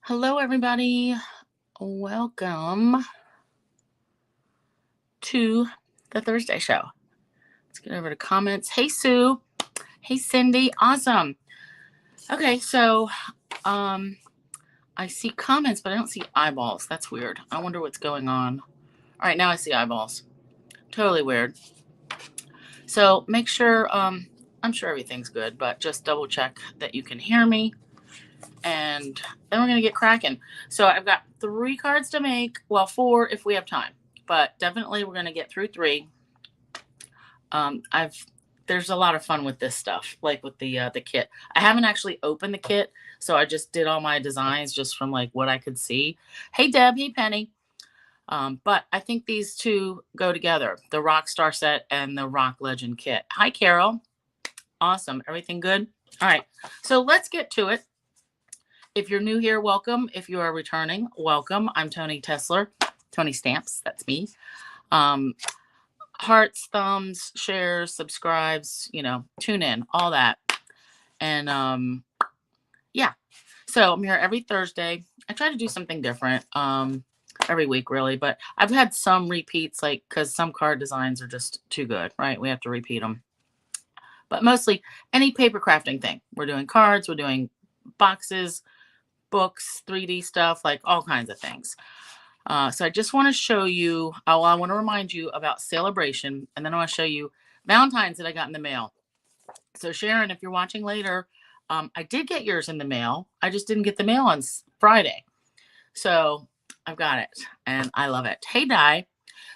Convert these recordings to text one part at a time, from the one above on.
Hello, everybody. Welcome to the Thursday show. Let's get over to comments. Hey, Sue. Hey, Cindy. Awesome. Okay, so I see comments, but I don't see eyeballs. That's weird. I wonder what's going on. All right, now I see eyeballs. Totally weird. So make sure, I'm sure everything's good, but just double check that you can hear me. And then we're going to get cracking. So I've got 3 cards to make. Well, 4 if we have time, but definitely we're going to get through 3. There's a lot of fun with this stuff, like with the kit. I haven't actually opened the kit, so I just did all my designs just from like what I could see. Hey, Deb. Hey, Penny. But I think these two go together, the Rockstar set and the Rock Legend kit. Hi, Carol. Awesome. Everything good? All right. So let's get to it. If you're new here, welcome. If you are returning, welcome. I'm Toni Tesler, ToniStamps. That's me. Hearts, thumbs, shares, subscribes, tune in, all that. And yeah. So I'm here every Thursday. I try to do something different every week, really. But I've had some repeats, like because some card designs are just too good, right? We have to repeat them. But mostly any paper crafting thing. We're doing cards. We're doing boxes, books, 3D stuff, like all kinds of things. So I just want to show you, I want to remind you about Sale-a-Bration, and then I want to show you Valentine's that I got in the mail. So Sharon, if you're watching later, I did get yours in the mail. I just didn't get the mail on Friday. So I've got it, and I love it. Hey, Di.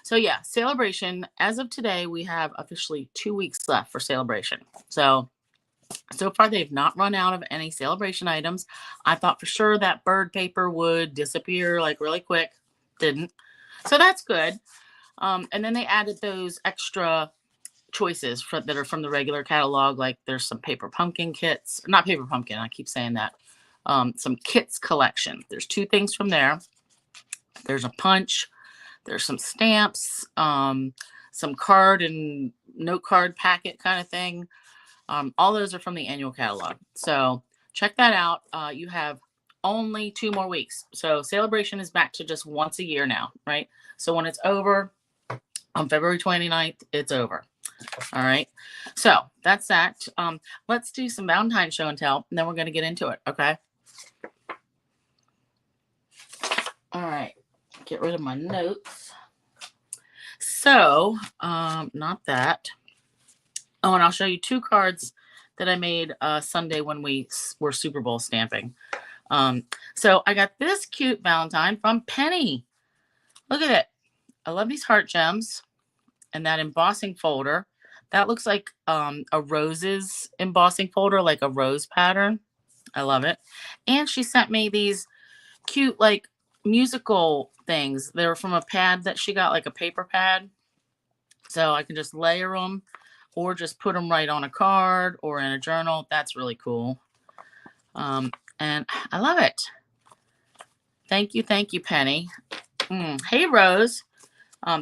So yeah, Sale-a-Bration, as of today, we have officially 2 weeks left for Sale-a-Bration. So far, they've not run out of any Sale-a-Bration items. I thought for sure that bird paper would disappear like really quick. Didn't. So that's good. And then they added those extra choices that are from the regular catalog. Like there's some paper pumpkin kits. Not paper pumpkin, I keep saying that. Some kits collection. There's 2 things from there. There's a punch. There's some stamps. Some card and note card packet kind of thing. All those are from the annual catalog. So check that out. You have only 2 more weeks. So Sale-a-Bration is back to just once a year now, right? So when it's over on February 29th, it's over. All right. So that's that. Let's do some Valentine show and tell, and then we're going to get into it. Okay. All right. Get rid of my notes. So, not that. Oh, and I'll show you 2 cards that I made Sunday when we were Super Bowl stamping. So I got this cute Valentine from Penny. Look at it. I love these heart gems and that embossing folder. That looks like a roses embossing folder, like a rose pattern. I love it. And she sent me these cute, like, musical things. They were from a pad that she got, like a paper pad. So I can just layer them or just put them right on a card or in a journal. That's really cool. And I love it. Thank you, Penny. Hey, Rose.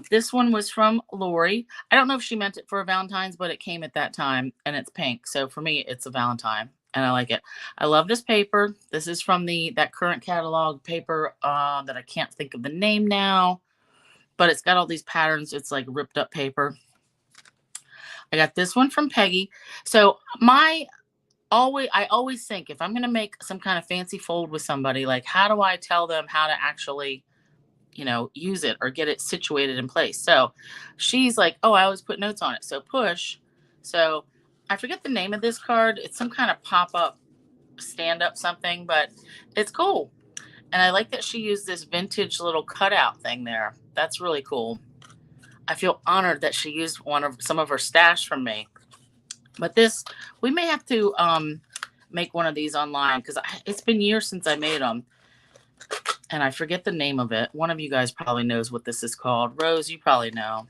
This one was from Lori. I don't know if she meant it for a Valentine's, but it came at that time, and it's pink. So for me, it's a Valentine, and I like it. I love this paper. This is from that current catalog paper that I can't think of the name now, but it's got all these patterns. It's like ripped up paper. I got this one from Peggy. So I always think if I'm going to make some kind of fancy fold with somebody, like how do I tell them how to actually, use it or get it situated in place? So she's like, oh, I always put notes on it. So push. So I forget the name of this card. It's some kind of pop-up, stand-up something, but it's cool. And I like that she used this vintage little cutout thing there. That's really cool. I feel honored that she used some of her stash from me. But we may have to make one of these online because it's been years since I made them. And I forget the name of it. One of you guys probably knows what this is called. Rose, you probably know.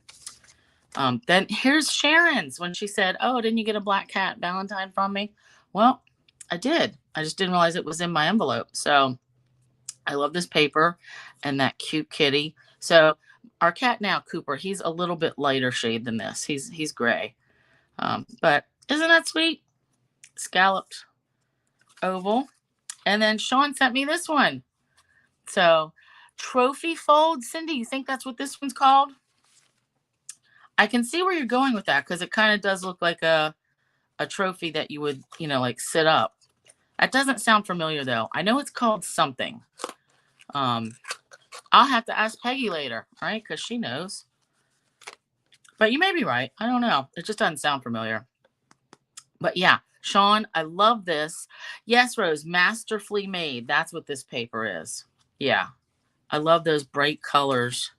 Then here's Sharon's when she said, oh, didn't you get a black cat Valentine from me? Well, I did. I just didn't realize it was in my envelope. So I love this paper and that cute kitty. So our cat now, Cooper, he's a little bit lighter shade than this. He's gray. But isn't that sweet? Scalloped oval. And then Sean sent me this one. So trophy fold. Cindy, you think that's what this one's called? I can see where you're going with that because it kind of does look like a trophy that you would, you know, like sit up. That doesn't sound familiar though. I know it's called something. I'll have to ask Peggy later, all right? Because she knows. But you may be right. I don't know. It just doesn't sound familiar. But yeah, Sean, I love this. Yes, Rose, masterfully made. That's what this paper is. Yeah, I love those bright colors.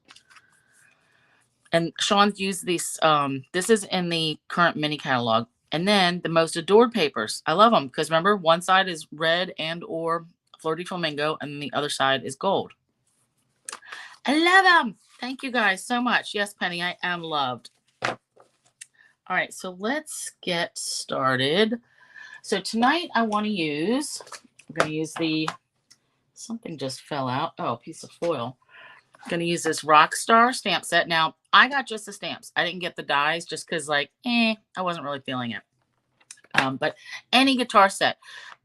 And Sean's used these. This is in the current mini catalog. And then the most adored papers. I love them because remember, one side is red and or flirty flamingo, and the other side is gold. I love them. Thank you guys so much. Yes, Penny, I am loved. All right, so let's get started. So tonight I want to use, I'm going to use the, something just fell out. Oh, a piece of foil. I'm going to use this Rockstar stamp set. Now, I got just the stamps. I didn't get the dies just because like, I wasn't really feeling it. But any guitar set.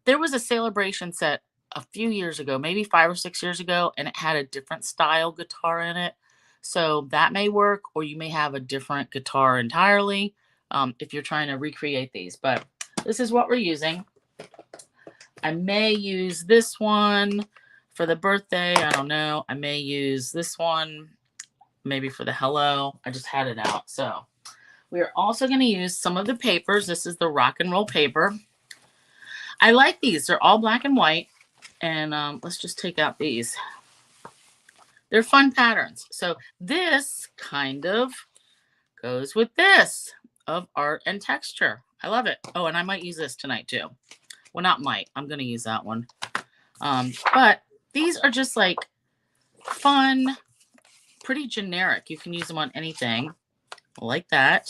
There was a Sale-a-Bration set a few years ago, maybe 5 or 6 years ago, and it had a different style guitar in it. So that may work, or you may have a different guitar entirely if you're trying to recreate these. But this is what we're using. I may use this one for the birthday. I don't know. I may use this one maybe for the hello. I just had it out. So we are also going to use some of the papers. This is the rock and roll paper. I like these. They're all black and white. And let's just take out these. They're fun patterns. So this kind of goes with this of art and texture. I love it. Oh, and I might use this tonight too. Well, not might. I'm going to use that one. But these are just like fun, pretty generic. You can use them on anything like that.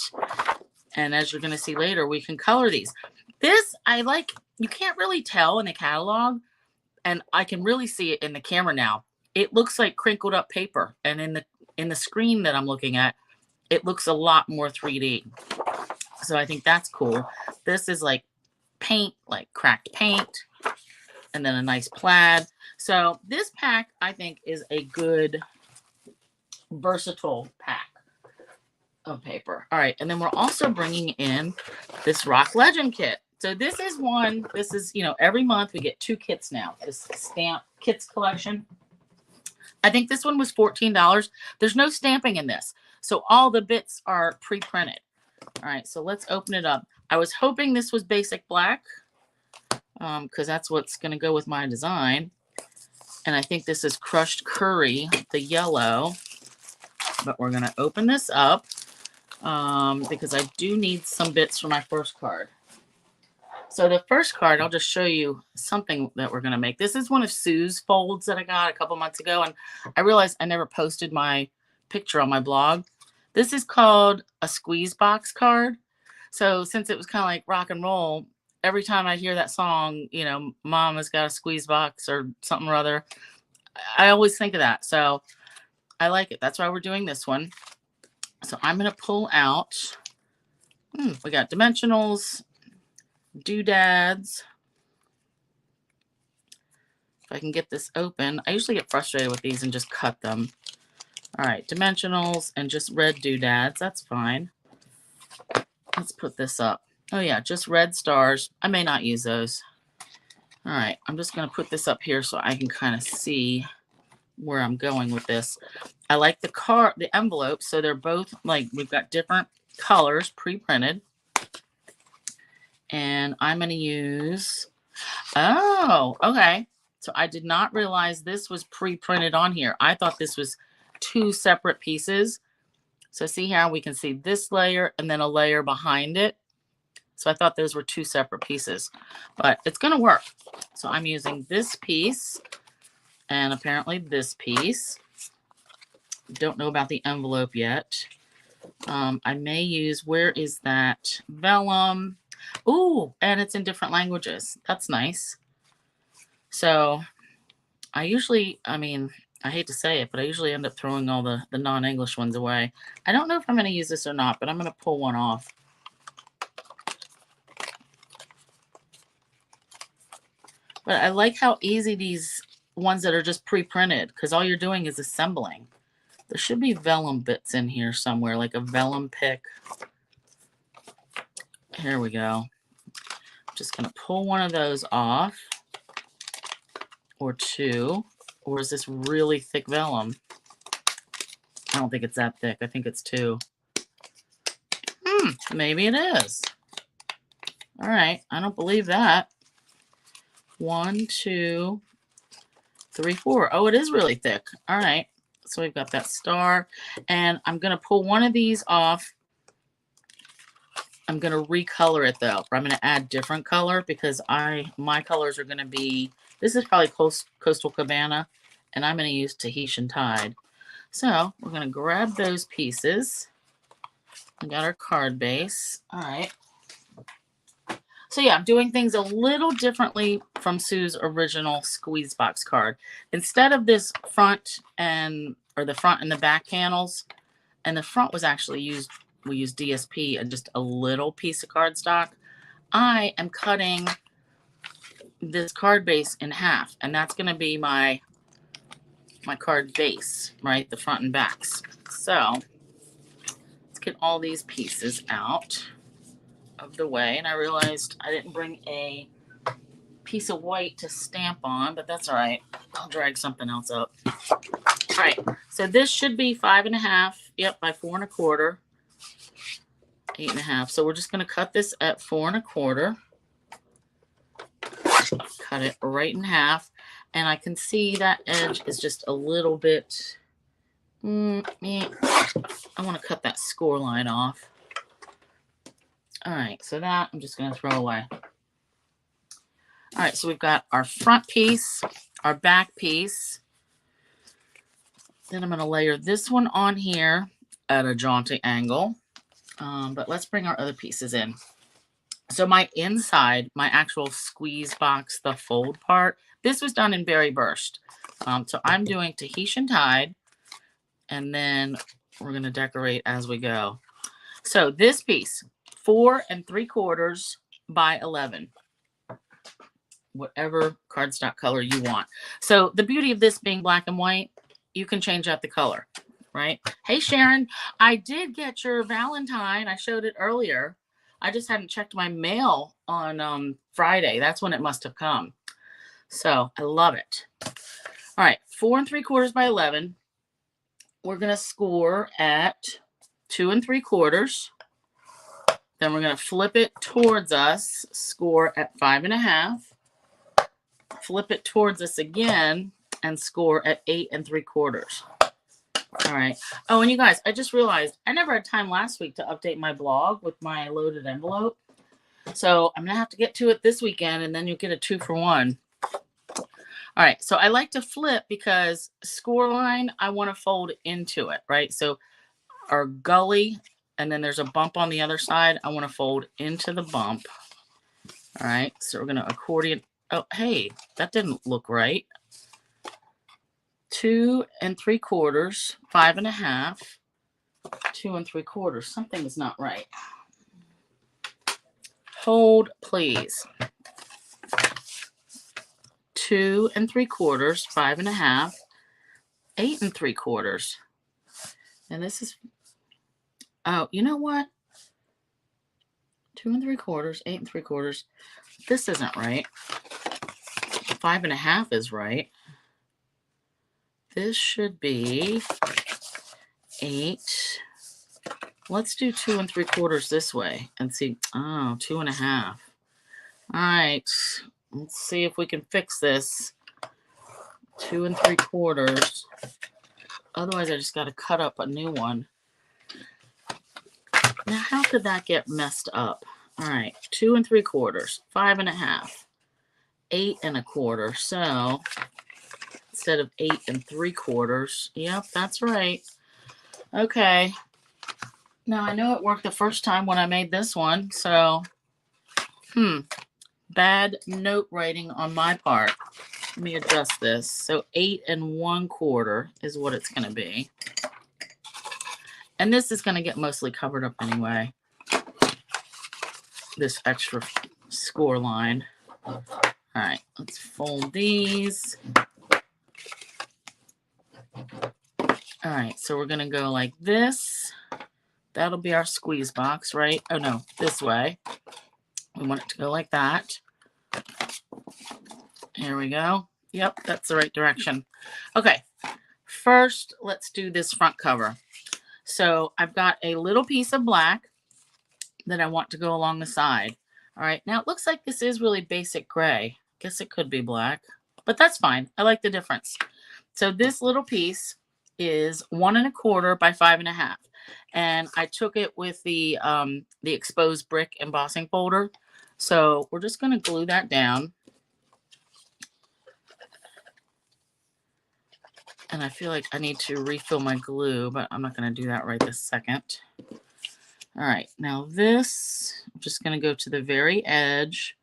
And as you're going to see later, we can color these. This, I like, you can't really tell in the catalog. And I can really see it in the camera now. It looks like crinkled up paper. And in the screen that I'm looking at, it looks a lot more 3D. So I think that's cool. This is like paint, like cracked paint, and then a nice plaid. So this pack, I think, is a good versatile pack of paper. All right, and then we're also bringing in this Rock Legend kit. So this is one, this is, you know, every month we get 2 kits now. This stamp kits collection. I think this one was $14. There's no stamping in this. So all the bits are pre-printed. All right, so let's open it up. I was hoping this was basic black because that's what's going to go with my design. And I think this is crushed curry, the yellow. But we're going to open this up because I do need some bits for my first card. So the first card, I'll just show you something that we're going to make. This is one of Sue's folds that I got a couple months ago. And I realized I never posted my picture on my blog. This is called a squeeze box card. So since it was kind of like rock and roll, every time I hear that song, you know, Mom has got a squeeze box or something or other, I always think of that. So I like it. That's why we're doing this one. So I'm going to pull out, we got dimensionals, doodads. If I can get this open, I usually get frustrated with these and just cut them. All right, dimensionals and just red doodads. That's fine. Let's put this up. Oh yeah, just red stars. I may not use those. All right, I'm just going to put this up here so I can kind of see where I'm going with this. I like the envelope. So they're both like, we've got different colors pre-printed. And I'm going to use, oh, okay. So I did not realize this was pre-printed on here. I thought this was 2 separate pieces. So see how we can see this layer and then a layer behind it. So I thought those were 2 separate pieces, but it's going to work. So I'm using this piece and apparently this piece. Don't know about the envelope yet. I may use, where is that? Vellum. Ooh, and it's in different languages. That's nice. So I usually, I mean, I hate to say it, but I usually end up throwing all the non-English ones away. I don't know if I'm going to use this or not, but I'm going to pull one off. But I like how easy these ones that are just pre-printed because all you're doing is assembling. There should be vellum bits in here somewhere, like a vellum pick. Here we go. I'm just going to pull one of those off, or two. Or is this really thick vellum? I don't think it's that thick. I think it's two. Maybe it is. All right. I don't believe that. 1, 2, 3, 4. Oh, it is really thick. All right. So we've got that star. And I'm going to pull one of these off. I'm going to recolor it, though. I'm going to add different color because my colors are going to be, this is probably Coastal Cabana, and I'm going to use Tahitian Tide. So we're going to grab those pieces. We got our card base. All right. So yeah, I'm doing things a little differently from Sue's original squeeze box card. Instead of this front or the front and the back panels, and the front was actually we used DSP and just a little piece of cardstock. I am cutting this card base in half, and that's going to be my card base, right? The front and backs. So let's get all these pieces out of the way. And I realized I didn't bring a piece of white to stamp on, but that's all right. I'll drag something else up. All right. So this should be 5.5. Yep, by 4 1/4. 8.5. So we're just going to cut this at 4 1/4. Cut it right in half. And I can see that edge is just a little bit, I want to cut that score line off. All right, so that I'm just going to throw away. All right, so we've got our front piece, our back piece. Then I'm going to layer this one on here at a jaunty angle. But let's bring our other pieces in. So my inside, my actual squeeze box, the fold part, this was done in Berry Burst. So I'm doing Tahitian Tide, and then we're going to decorate as we go. So this piece, 4 3/4 by 11. Whatever cardstock color you want. So the beauty of this being black and white, you can change out the color, right? Hey, Sharon, I did get your Valentine. I showed it earlier. I just hadn't checked my mail on Friday. That's when it must have come. So I love it. All right, 4 3/4 by 11. We're going to score at 2 3/4. Then we're going to flip it towards us, score at 5.5. Flip it towards us again and score at 8 3/4. All right. Oh, and you guys, I just realized I never had time last week to update my blog with my loaded envelope. So I'm going to have to get to it this weekend, and then you'll get a 2-for-1. All right. So I like to flip because score line, I want to fold into it, right? So our gully, and then there's a bump on the other side. I want to fold into the bump. All right. So we're going to accordion. Oh, hey, that didn't look right. 2 3/4, 5.5, 2 3/4. Something is not right. Hold, please. 2 3/4, 5.5, 8 3/4. And this is, oh, you know what? 2 3/4, 8 3/4. This isn't right. 5.5 is right. This should be 8. Let's do 2 3/4 this way and see. Oh, 2.5. All right. Let's see if we can fix this. 2 3/4. Otherwise, I just got to cut up a new one. Now, how could that get messed up? All right. 2 3/4. 5.5. 8 1/4. So instead of 8 3/4. Yep, that's right. Okay. Now I know it worked the first time when I made this one. So, bad note writing on my part. Let me adjust this. So 8 1/4 is what it's going to be. And this is going to get mostly covered up anyway. This extra score line. All right, let's fold these. All right, so we're going to go like this. That'll be our squeeze box, right? Oh, no, this way. We want it to go like that. Here we go. Yep, that's the right direction. Okay, first, let's do this front cover. So I've got a little piece of black that I want to go along the side. All right, now it looks like this is really basic gray. Guess it could be black, but that's fine. I like the difference. So this little piece is 1 1/4 by 5 1/2. And I took it with the exposed brick embossing folder. So we're just going to glue that down. And I feel like I need to refill my glue, but I'm not going to do that right this second. All right, now this, I'm just going to go to the very edge.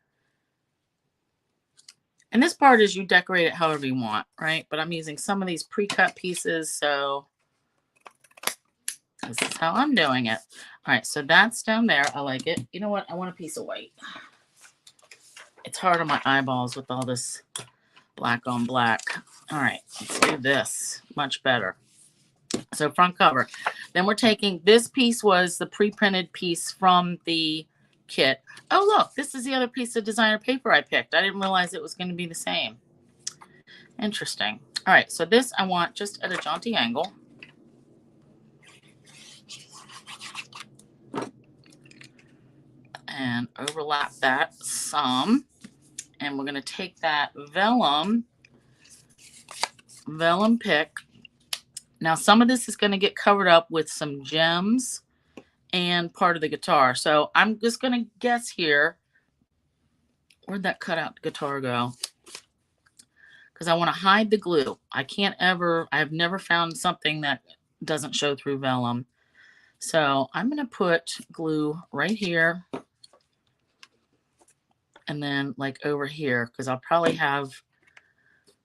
And this part is you decorate it however you want, right? But I'm using some of these pre-cut pieces, so this is how I'm doing it. All right, so that's down there. I like it. You know what? I want a piece of white. It's hard on my eyeballs with all this black on black. All right, let's do this. Much better. So front cover. Then we're taking, this piece was the pre-printed piece from the kit. Oh, look, this is the other piece of designer paper I picked. I didn't realize it was going to be the same. Interesting. All right, so this I want just at a jaunty angle. And overlap that some. And we're going to take that vellum pick. Now, some of this is going to get covered up with some gems and part of the guitar. So I'm just going to guess here. Where'd that cutout guitar go? Because I want to hide the glue. I've never found something that doesn't show through vellum. So I'm going to put glue right here. And then like over here, because I'll probably have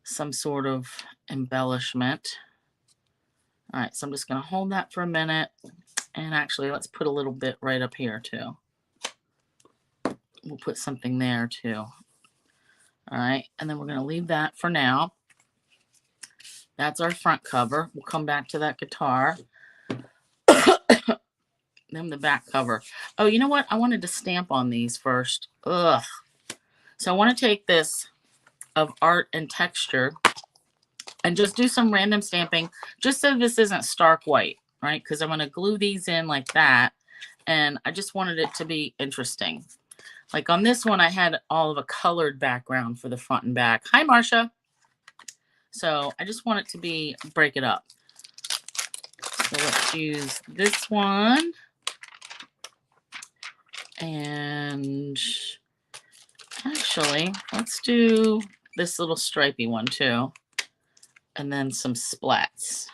some sort of embellishment. All right, so I'm just going to hold that for a minute. And actually, let's put a little bit right up here, too. We'll put something there, too. All right, and then we're going to leave that for now. That's our front cover. We'll come back to that guitar. Then the back cover. Oh, you know what? I wanted to stamp on these first. Ugh. So I want to take this of art and texture and just do some random stamping, just so this isn't stark white, right? Because I'm going to glue these in like that, and I just wanted it to be interesting. Like on this one, I had all of a colored background for the front and back. Hi, Marcia. So I just want it to break it up. So let's use this one. And actually, let's do this little stripy one too. And then some splats.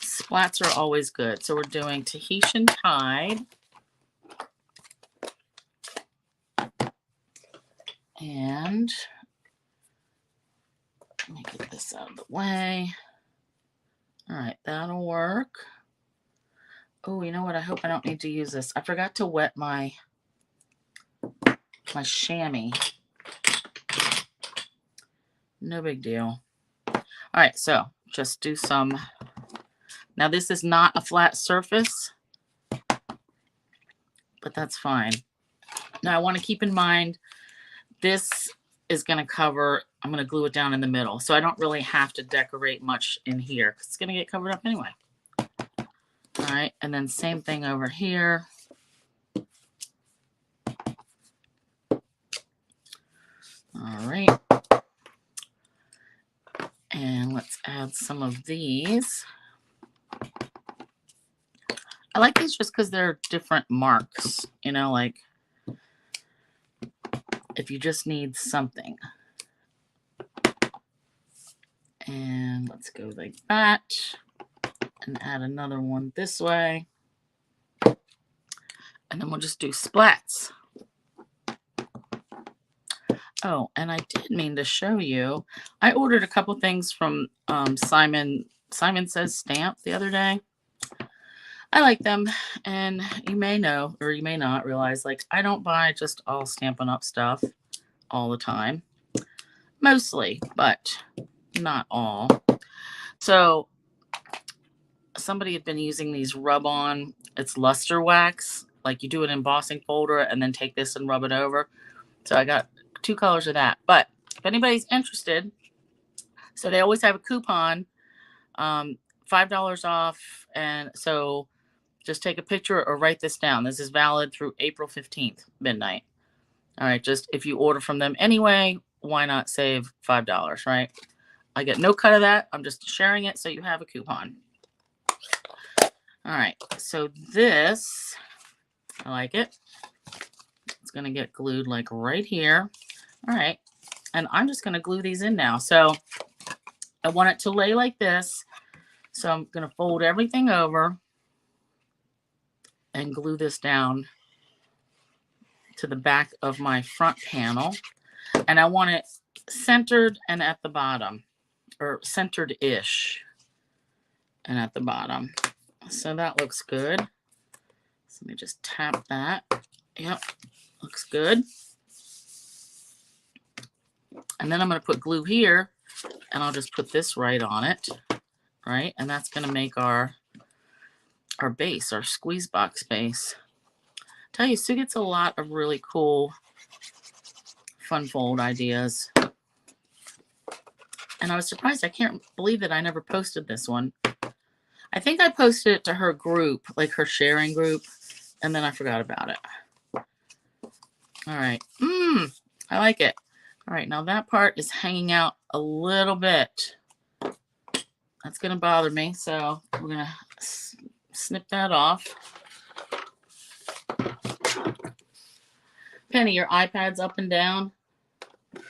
Splats are always good. So we're doing Tahitian Tide. And let me get this out of the way. All right, that'll work. Oh, you know what? I hope I don't need to use this. I forgot to wet my chamois. No big deal. All right, so just do some. Now, this is not a flat surface, but that's fine. Now, I want to keep in mind, this is going to cover, I'm going to glue it down in the middle, so I don't really have to decorate much in here, because it's going to get covered up anyway. All right, and then same thing over here. All right. And let's add some of these. I like these just because they're different marks, you know, like if you just need something. And let's go like that and add another one this way. And then we'll just do splats. Oh, and I did mean to show you, I ordered a couple things from Simon Says Stamp the other day. I like them, and you may know, or you may not realize, like, I don't buy just all Stampin' Up stuff all the time. Mostly, but not all. So somebody had been using these rub-on, it's luster wax. Like you do an embossing folder and then take this and rub it over. So I got 2 colors of that. But if anybody's interested, so they always have a coupon, $5 off. And so just take a picture or write this down. This is valid through April 15th, midnight. All right, just if you order from them anyway, why not save $5, right? I get no cut of that. I'm just sharing it so you have a coupon. All right, so this, I like it. It's going to get glued like right here. All right, and I'm just going to glue these in now. So I want it to lay like this. So I'm going to fold everything over and glue this down to the back of my front panel. And I want it centered and at the bottom, or centered-ish and at the bottom. So that looks good. So let me just tap that. Yep, looks good. And then I'm going to put glue here, and I'll just put this right on it, right? And that's going to make our base, our squeeze box base. Tell you, Sue gets a lot of really cool fun fold ideas. And I was surprised. I can't believe that I never posted this one. I think I posted it to her group, like her sharing group, and then I forgot about it. All right. I like it. All right, now that part is hanging out a little bit. That's going to bother me, so we're going to snip that off. Penny, your iPad's up and down.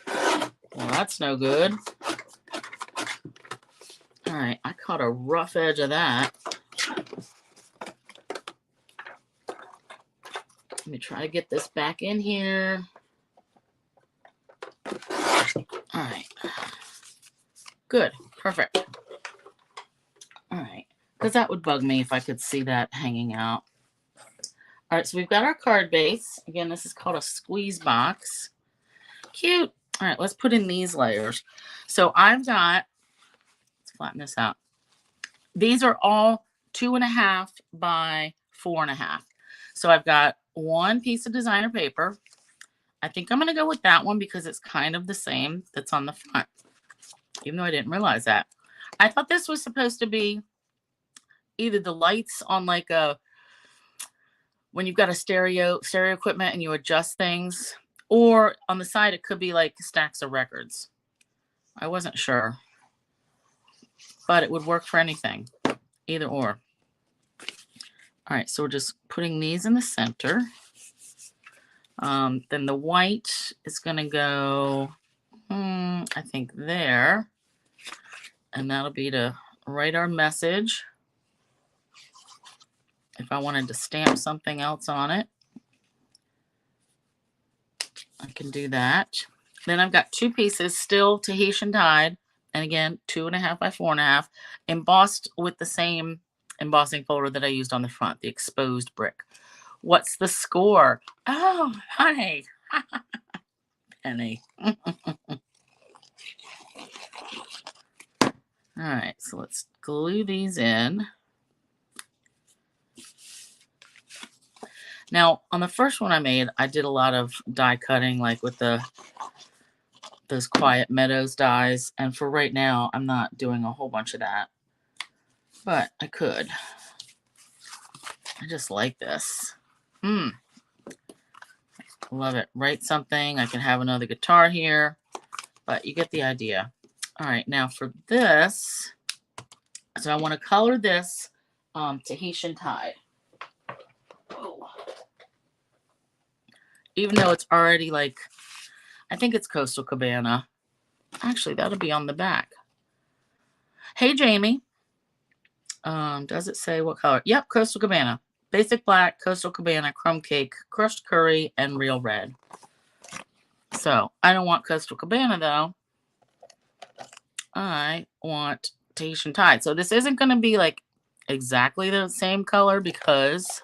Well, that's no good. All right, I caught a rough edge of that. Let me try to get this back in here. All right. Good. Perfect. All right. Because that would bug me if I could see that hanging out. All right, so we've got our card base. Again, this is called a squeeze box. Cute. All right, let's put in these layers. So I've got, let's flatten this out. These are all 2.5 by 4.5. So I've got one piece of designer paper. I think I'm going to go with that one because it's kind of the same that's on the front, even though I didn't realize that. I thought this was supposed to be either the lights on like a, when you've got a stereo equipment and you adjust things, or on the side, it could be like stacks of records. I wasn't sure, but it would work for anything, either or. All right, so we're just putting these in the center. Then the white is going to go, I think there, and that'll be to write our message. If I wanted to stamp something else on it, I can do that. Then I've got 2 pieces still Tahitian dyed, and again 2.5 by 4.5, embossed with the same embossing folder that I used on the front, the exposed brick. What's the score? Oh, hi. Penny. All right, so let's glue these in. Now, on the first one I made, I did a lot of die cutting, like with those Quiet Meadows dies. And for right now, I'm not doing a whole bunch of that. But I could. I just like this. Love it. Write something. I can have another guitar here. But you get the idea. All right, now for this, so I want to color this Tahitian tide. Whoa. Even though it's already like, I think it's Coastal Cabana. Actually, that'll be on the back. Hey, Jamie. Does it say what color? Yep, Coastal Cabana. Basic black, Coastal Cabana, crumb cake, crushed curry, and real red. So, I don't want Coastal Cabana, though. I want Tahitian tide. So, this isn't going to be like exactly the same color because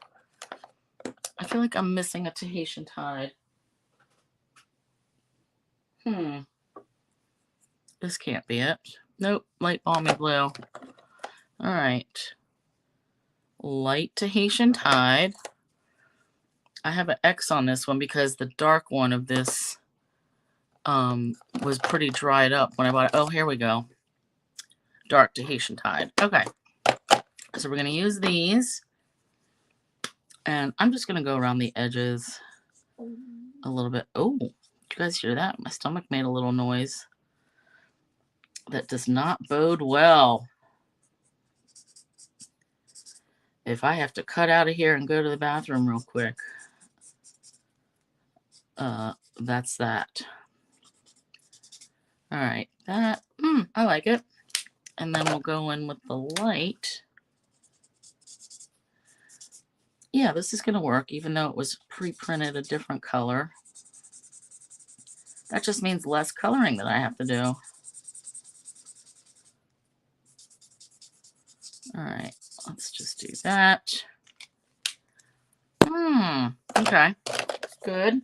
I feel like I'm missing a Tahitian tide. This can't be it. Nope, light balmy blue. All right. light Tahitian Tide. I have an X on this one because the dark one of this was pretty dried up when I bought it. Oh, here we go. Dark Tahitian Tide. Okay. So we're going to use these. And I'm just going to go around the edges a little bit. Oh, did you guys hear that? My stomach made a little noise. That does not bode well. If I have to cut out of here and go to the bathroom real quick, that's that. All right, that, I like it. And then we'll go in with the light. Yeah, this is going to work, even though it was pre-printed a different color. That just means less coloring that I have to do. All right, let's just do that. Okay, good.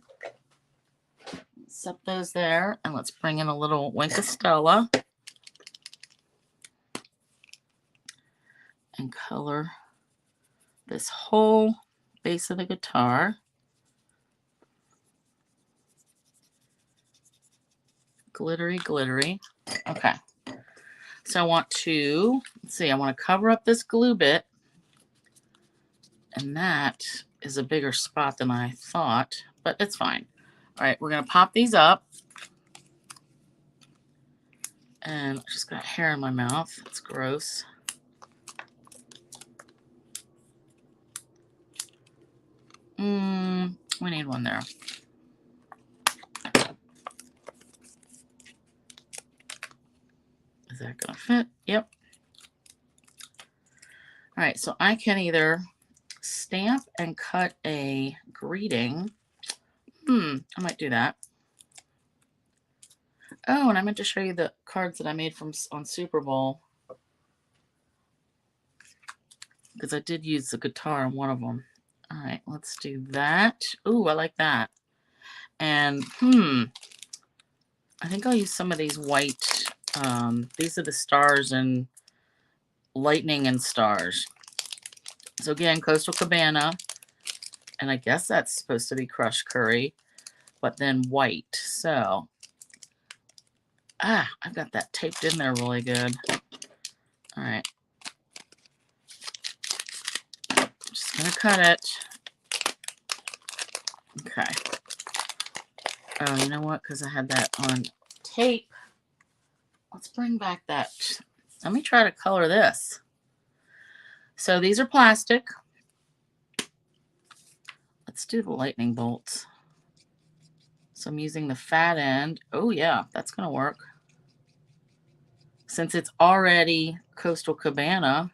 Set those there, and let's bring in a little Wink of Stella and color this whole base of the guitar. Glittery, glittery. Okay. So I want to, let's see, I want to cover up this glue bit. And that is a bigger spot than I thought, but it's fine. All right, we're going to pop these up. And I just got hair in my mouth. It's gross. We need one there. Is that going to fit? Yep. All right, so I can either stamp and cut a greeting. I might do that. Oh, and I meant to show you the cards that I made on Super Bowl, because I did use the guitar on one of them. All right, let's do that. Ooh, I like that. And I think I'll use some of these white. These are the stars and lightning and stars. So again, Coastal Cabana, and I guess that's supposed to be crushed curry, but then white. So, I've got that taped in there really good. All right. Just gonna cut it. Okay. Oh, you know what? Because I had that on tape. Let's bring back that. Let me try to color this. So these are plastic. Let's do the lightning bolts. So I'm using the fat end. Oh yeah, that's gonna work. Since it's already Coastal Cabana.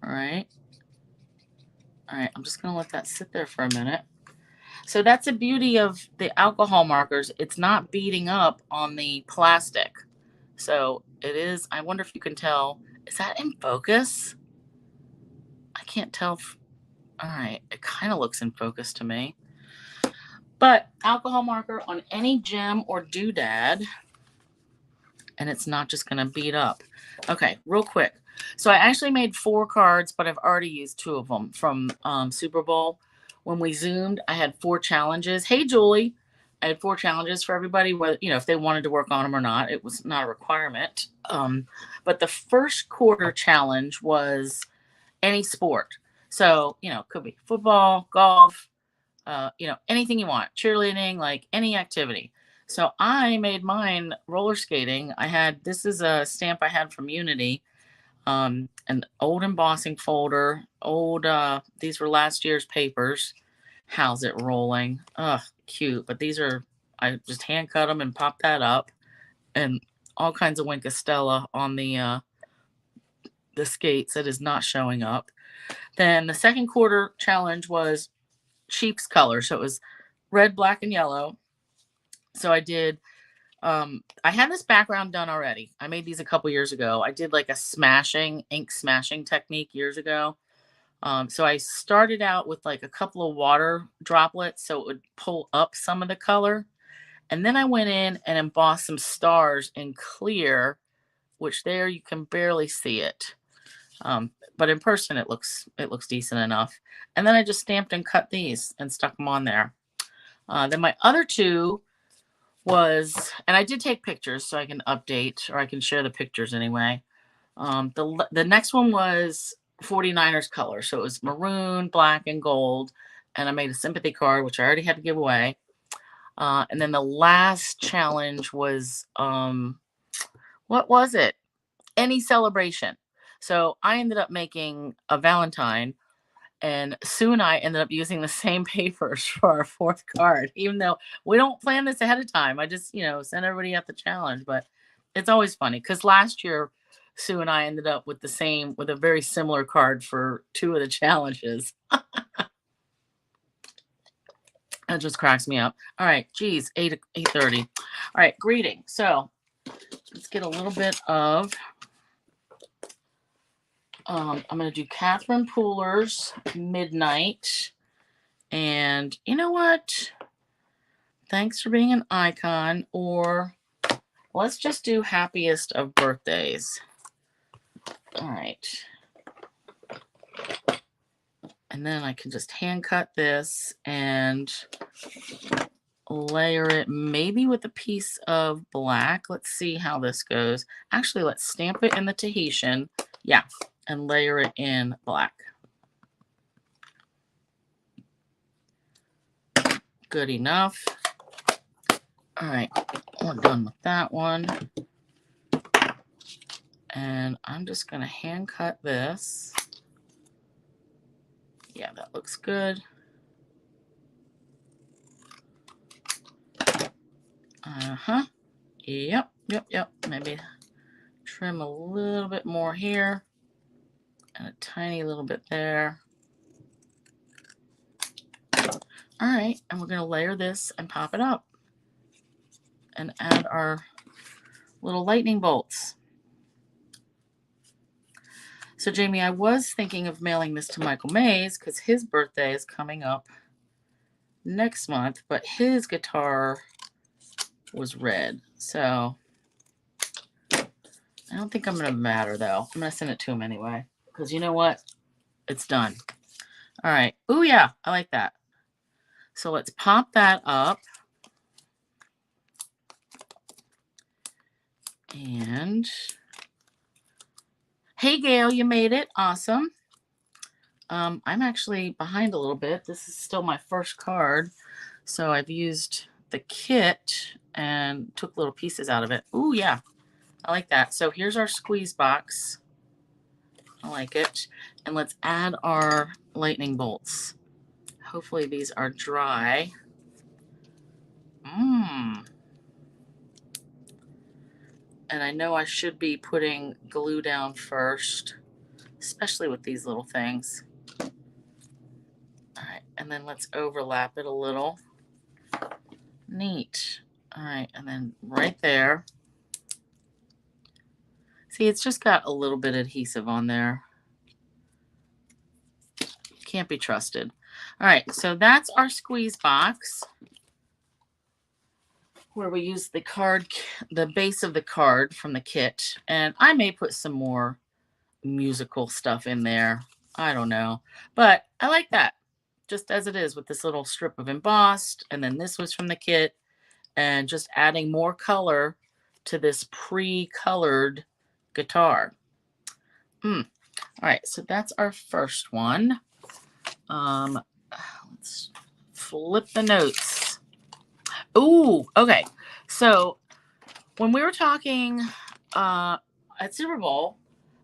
All right. All right, I'm just gonna let that sit there for a minute. So that's the beauty of the alcohol markers. It's not beating up on the plastic. So it is, I wonder if you can tell, is that in focus? I can't tell. All right, it kind of looks in focus to me. But alcohol marker on any gem or doodad, and it's not just going to beat up. Okay, real quick. So I actually made 4 cards, but I've already used 2 of them from Super Bowl. When we Zoomed, I had 4 challenges. Hey, Julie. I had 4 challenges for everybody, whether, if they wanted to work on them or not. It was not a requirement. But the first quarter challenge was any sport. So, it could be football, golf, anything you want, cheerleading, like any activity. So I made mine roller skating. This is a stamp I had from Unity, an old embossing folder, these were last year's papers. How's it rolling? Ugh, cute. But I just hand cut them and pop that up, and all kinds of Wink of Stella on the skates that is not showing up. Then the second quarter challenge was sheep's color. So it was red, black, and yellow. So I did, I had this background done already. I made these a couple years ago. I did like a ink smashing technique years ago. So I started out with like a couple of water droplets so it would pull up some of the color. And then I went in and embossed some stars in clear, which there you can barely see it. but in person it looks decent enough. And then I just stamped and cut these and stuck them on there. Then my other two was, and I did take pictures so I can update, or I can share the pictures anyway. The next one was 49ers color. So it was maroon, black, and gold. And I made a sympathy card, which I already had to give away. And then the last challenge was, what was it? Any celebration. So I ended up making a Valentine, and Sue and I ended up using the same papers for our fourth card, even though we don't plan this ahead of time. I just, send everybody out the challenge. But it's always funny because last year, Sue and I ended up with a very similar card for two of the challenges. That just cracks me up. All right, geez, 8:30. All right, greeting. So let's get a little bit of, I'm going to do Catherine Pooler's Midnight. And you know what? Thanks for being an icon. Or let's just do happiest of birthdays. All right. And then I can just hand cut this and layer it maybe with a piece of black. Let's see how this goes. Actually, let's stamp it in the Tahitian. Yeah. And layer it in black. Good enough. All right, we're done with that one. And I'm just going to hand cut this. Yeah, that looks good. Yep. Maybe trim a little bit more here. And a tiny little bit there. All right, and we're going to layer this and pop it up. And add our little lightning bolts. So Jamie, I was thinking of mailing this to Michael Mays because his birthday is coming up next month, but his guitar was red. So I don't think I'm going to matter though. I'm going to send it to him anyway because you know what? It's done. All right. Oh yeah, I like that. So let's pop that up. And hey Gail, you made it. Awesome. I'm actually behind a little bit. This is still my first card. So I've used the kit and took little pieces out of it. Ooh, yeah. I like that. So here's our squeeze box. I like it. And let's add our lightning bolts. Hopefully these are dry. And I know I should be putting glue down first, especially with these little things. All right, and then let's overlap it a little. Neat. All right, and then right there. See, it's just got a little bit of adhesive on there. Can't be trusted. All right, so that's our squeeze box where we use the card, the base of the card from the kit. And I may put some more musical stuff in there. I don't know. But I like that. Just as it is with this little strip of embossed. And then this was from the kit. And just adding more color to this pre-colored guitar. All right, so that's our first one. Let's flip the notes. Ooh, okay. So when we were talking at Super Bowl,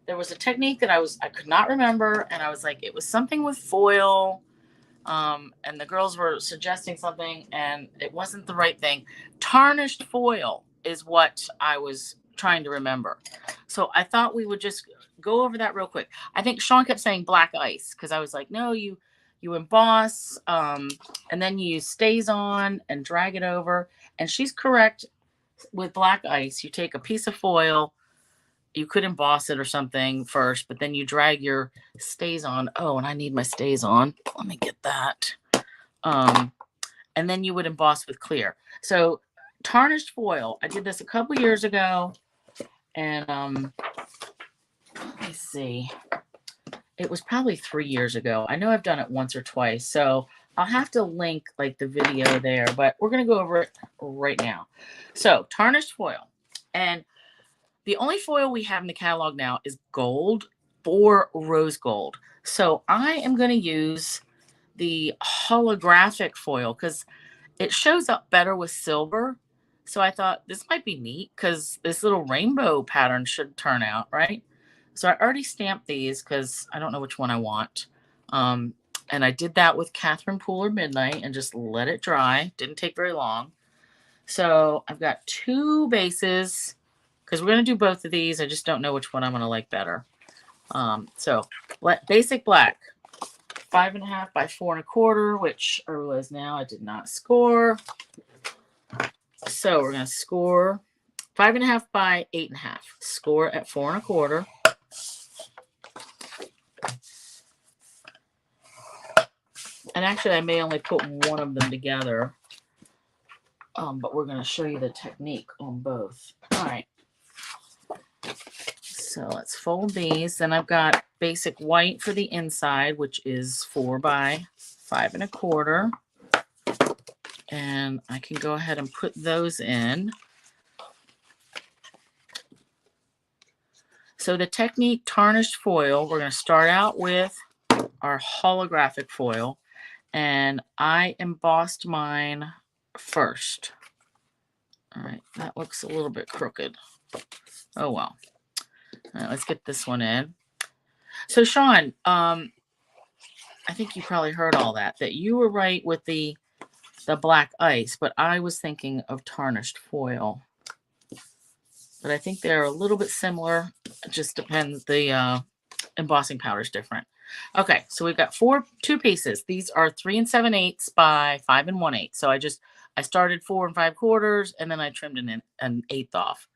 there was a technique that I could not remember, and I was like, it was something with foil. And the girls were suggesting something, and it wasn't the right thing. Tarnished foil is what I was trying to remember. So I thought we would just go over that real quick. I think Sean kept saying black ice because I was like, no, you emboss, and then you use StazOn and drag it over. And she's correct with black ice. You take a piece of foil, you could emboss it or something first, but then you drag your StazOn. Oh, and I need my StazOn. Let me get that. And then you would emboss with clear. So tarnished foil. I did this a couple years ago, and let me see. It was probably 3 years ago. I know I've done it once or twice, so I'll have to link like the video there, but we're gonna go over it right now. So tarnished foil, and the only foil we have in the catalog now is gold or rose gold. So I am gonna use the holographic foil because it shows up better with silver. So I thought this might be neat because this little rainbow pattern should turn out, right? So I already stamped these because I don't know which one I want. And I did that with Catherine Pooler Midnight and just let it dry. Didn't take very long. So I've got 2 bases because we're going to do both of these. I just don't know which one I'm going to like better. So basic black, 5.5 by 4.25, which I realize now I did not score. So we're going to score 5.5 by 8.5. Score at 4.25. And actually, I may only put one of them together. But we're going to show you the technique on both. All right. So let's fold these. Then I've got basic white for the inside, which is 4 by 5.25. And I can go ahead and put those in. So the technique tarnished foil, we're going to start out with our holographic foil. And I embossed mine first. All right, that looks a little bit crooked. Oh well. All right, let's get this one in. So Sean, I think you probably heard all that you were right with the black ice, but I was thinking of tarnished foil. But I think they're a little bit similar. It just depends. The embossing powder is different. Okay, so we've got 2 pieces. These are 3 7/8 by 5 1/8. So I started 4 5/4, and then I trimmed an eighth off.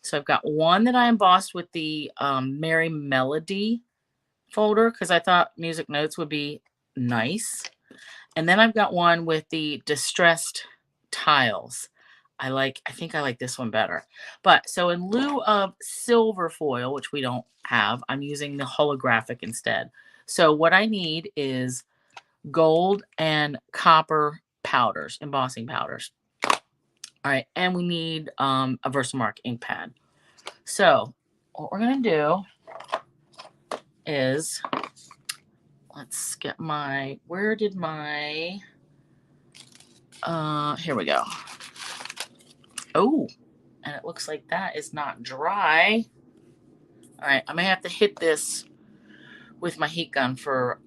So I've got one that I embossed with the Merry Melody folder because I thought music notes would be nice. And then I've got one with the distressed tiles. I think I like this one better. But so in lieu of silver foil, which we don't have, I'm using the holographic instead. So what I need is gold and copper powders, embossing powders. All right, and we need a Versamark ink pad. So what we're gonna do is let's get my, where did my, here we go. Oh, and it looks like that is not dry. All right, I may have to hit this with my heat gun for,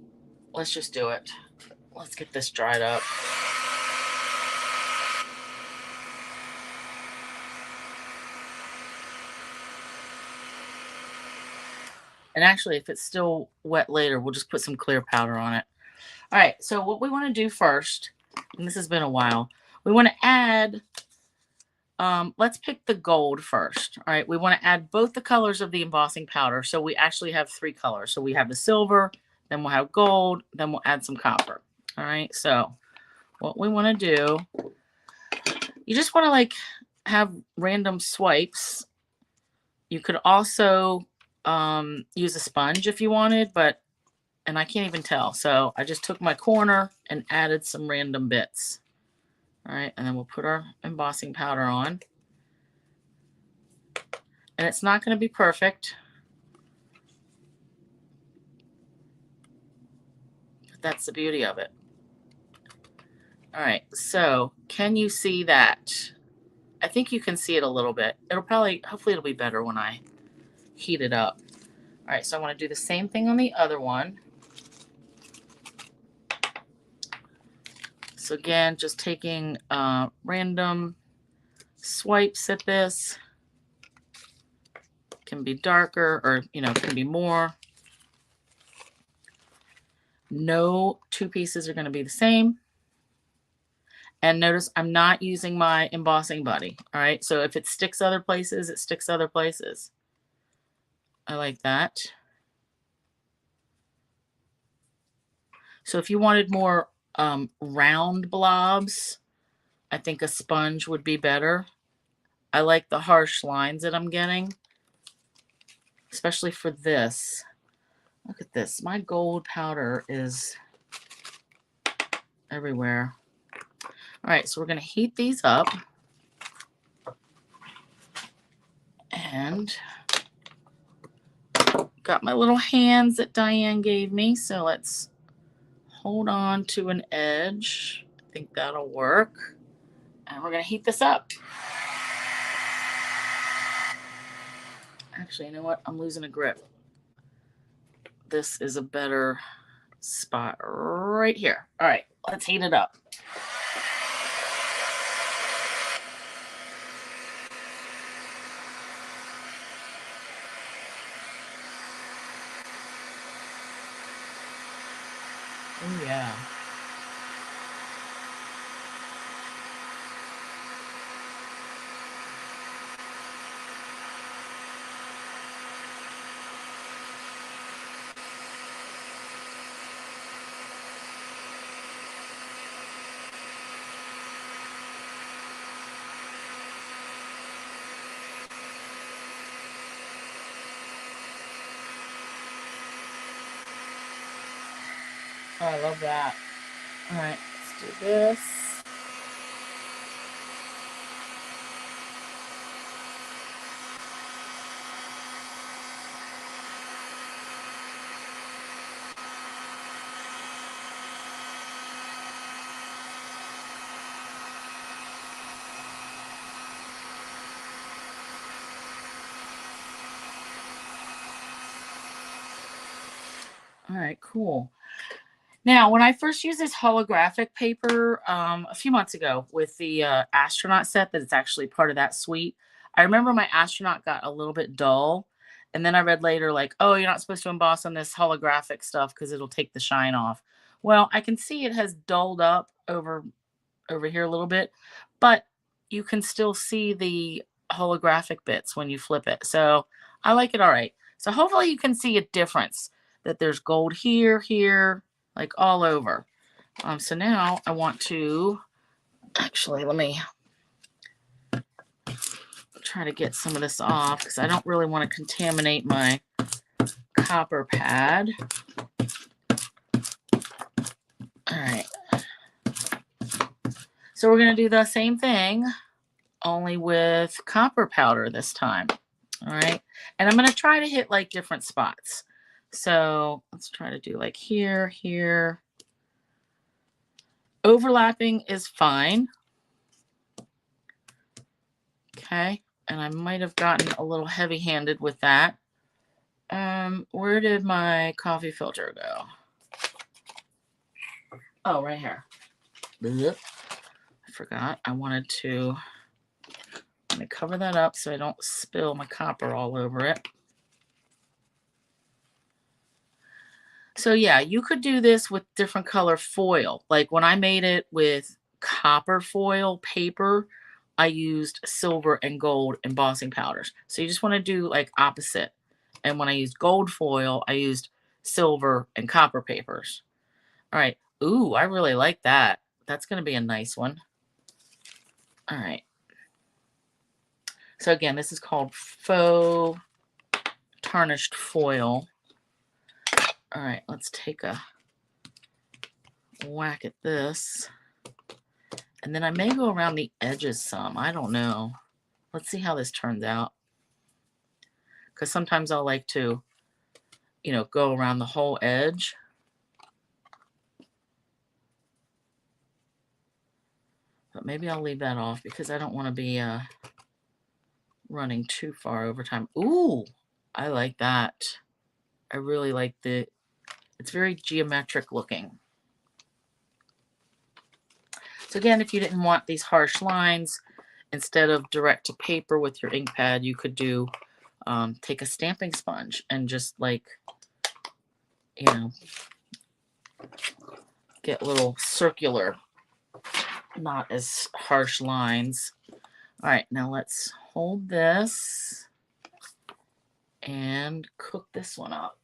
let's just do it. Let's get this dried up. And actually, if it's still wet later, we'll just put some clear powder on it. All right, so what we want to do first, and this has been a while, we want to add, let's pick the gold first. All right, we want to add both the colors of the embossing powder. So we actually have 3 colors. So we have the silver, then we'll have gold, then we'll add some copper. All right, so what we want to do, you just want to like have random swipes. You could also use a sponge if you wanted, and I can't even tell. So I just took my corner and added some random bits. All right, and then we'll put our embossing powder on. And it's not going to be perfect, but that's the beauty of it. All right, so can you see that? I think you can see it a little bit. Hopefully it'll be better when I heat it up. All right, so I want to do the same thing on the other one. So again, just taking random swipes at this. Can be darker or, can be more. No 2 pieces are going to be the same. And notice I'm not using my embossing buddy. All right, so if it sticks other places, it sticks other places. I like that. So if you wanted more round blobs, I think a sponge would be better. I like the harsh lines that I'm getting, especially for this. Look at this. My gold powder is everywhere. All right, so we're going to heat these up. And got my little hands that Diane gave me. So let's hold on to an edge. I think that'll work. And we're going to heat this up. Actually, you know what? I'm losing a grip. This is a better spot right here. All right, let's heat it up. Oh, yeah. Oh, I love that. All right, let's do this. All right, cool. Now, when I first used this holographic paper a few months ago with the astronaut set that it's actually part of that suite, I remember my astronaut got a little bit dull. And then I read later, like, oh, you're not supposed to emboss on this holographic stuff because it'll take the shine off. Well, I can see it has dulled up over here a little bit, but you can still see the holographic bits when you flip it. So I like it all right. So hopefully you can see a difference that there's gold here, here, like all over. So now I want to, actually, let me try to get some of this off because I don't really want to contaminate my copper pad. All right. So we're going to do the same thing, only with copper powder this time. All right. And I'm going to try to hit like different spots. So let's try to do like here, here. Overlapping is fine. Okay. And I might have gotten a little heavy-handed with that. Where did my coffee filter go? Oh, right here. Blech. I forgot. I wanted to let me cover that up so I don't spill my copper all over it. So yeah, you could do this with different color foil. Like when I made it with copper foil paper, I used silver and gold embossing powders. So you just want to do like opposite. And when I used gold foil, I used silver and copper papers. All right. Ooh, I really like that. That's going to be a nice one. All right. So again, this is called faux tarnished foil. All right, let's take a whack at this. And then I may go around the edges some. I don't know. Let's see how this turns out. Because sometimes I'll like to, you know, go around the whole edge. But maybe I'll leave that off because I don't want to be running too far over time. Ooh, I like that. I really like it's very geometric looking. So again, if you didn't want these harsh lines, instead of direct to paper with your ink pad, you could do, take a stamping sponge and just like, you know, get little circular, not as harsh lines. All right, now let's hold this and cook this one up.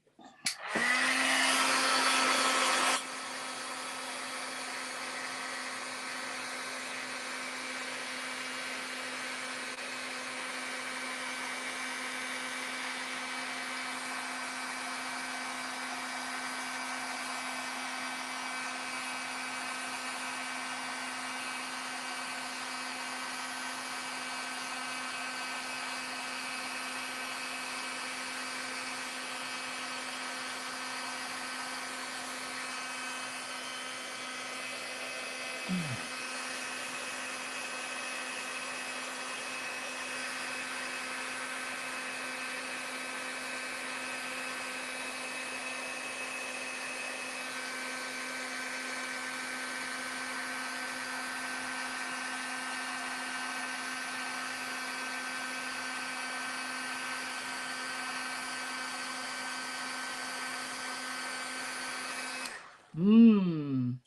Mmm.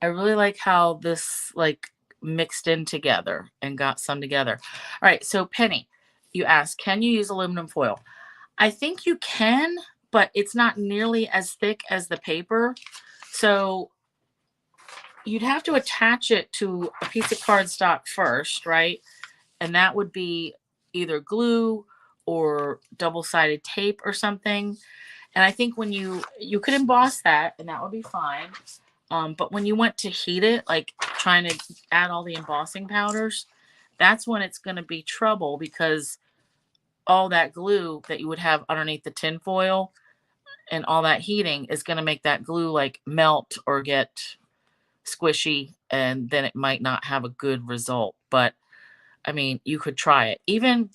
I really like how this like mixed in together and got some together. All right, so Penny, you asked, can you use aluminum foil? I think you can, but it's not nearly as thick as the paper. So you'd have to attach it to a piece of cardstock first, right? And that would be either glue or double-sided tape or something. And I think when you could emboss that and that would be fine. But when you want to heat it, like trying to add all the embossing powders, that's when it's going to be trouble because all that glue that you would have underneath the tin foil and all that heating is going to make that glue like melt or get squishy, and then it might not have a good result. But I mean, you could try it. Even,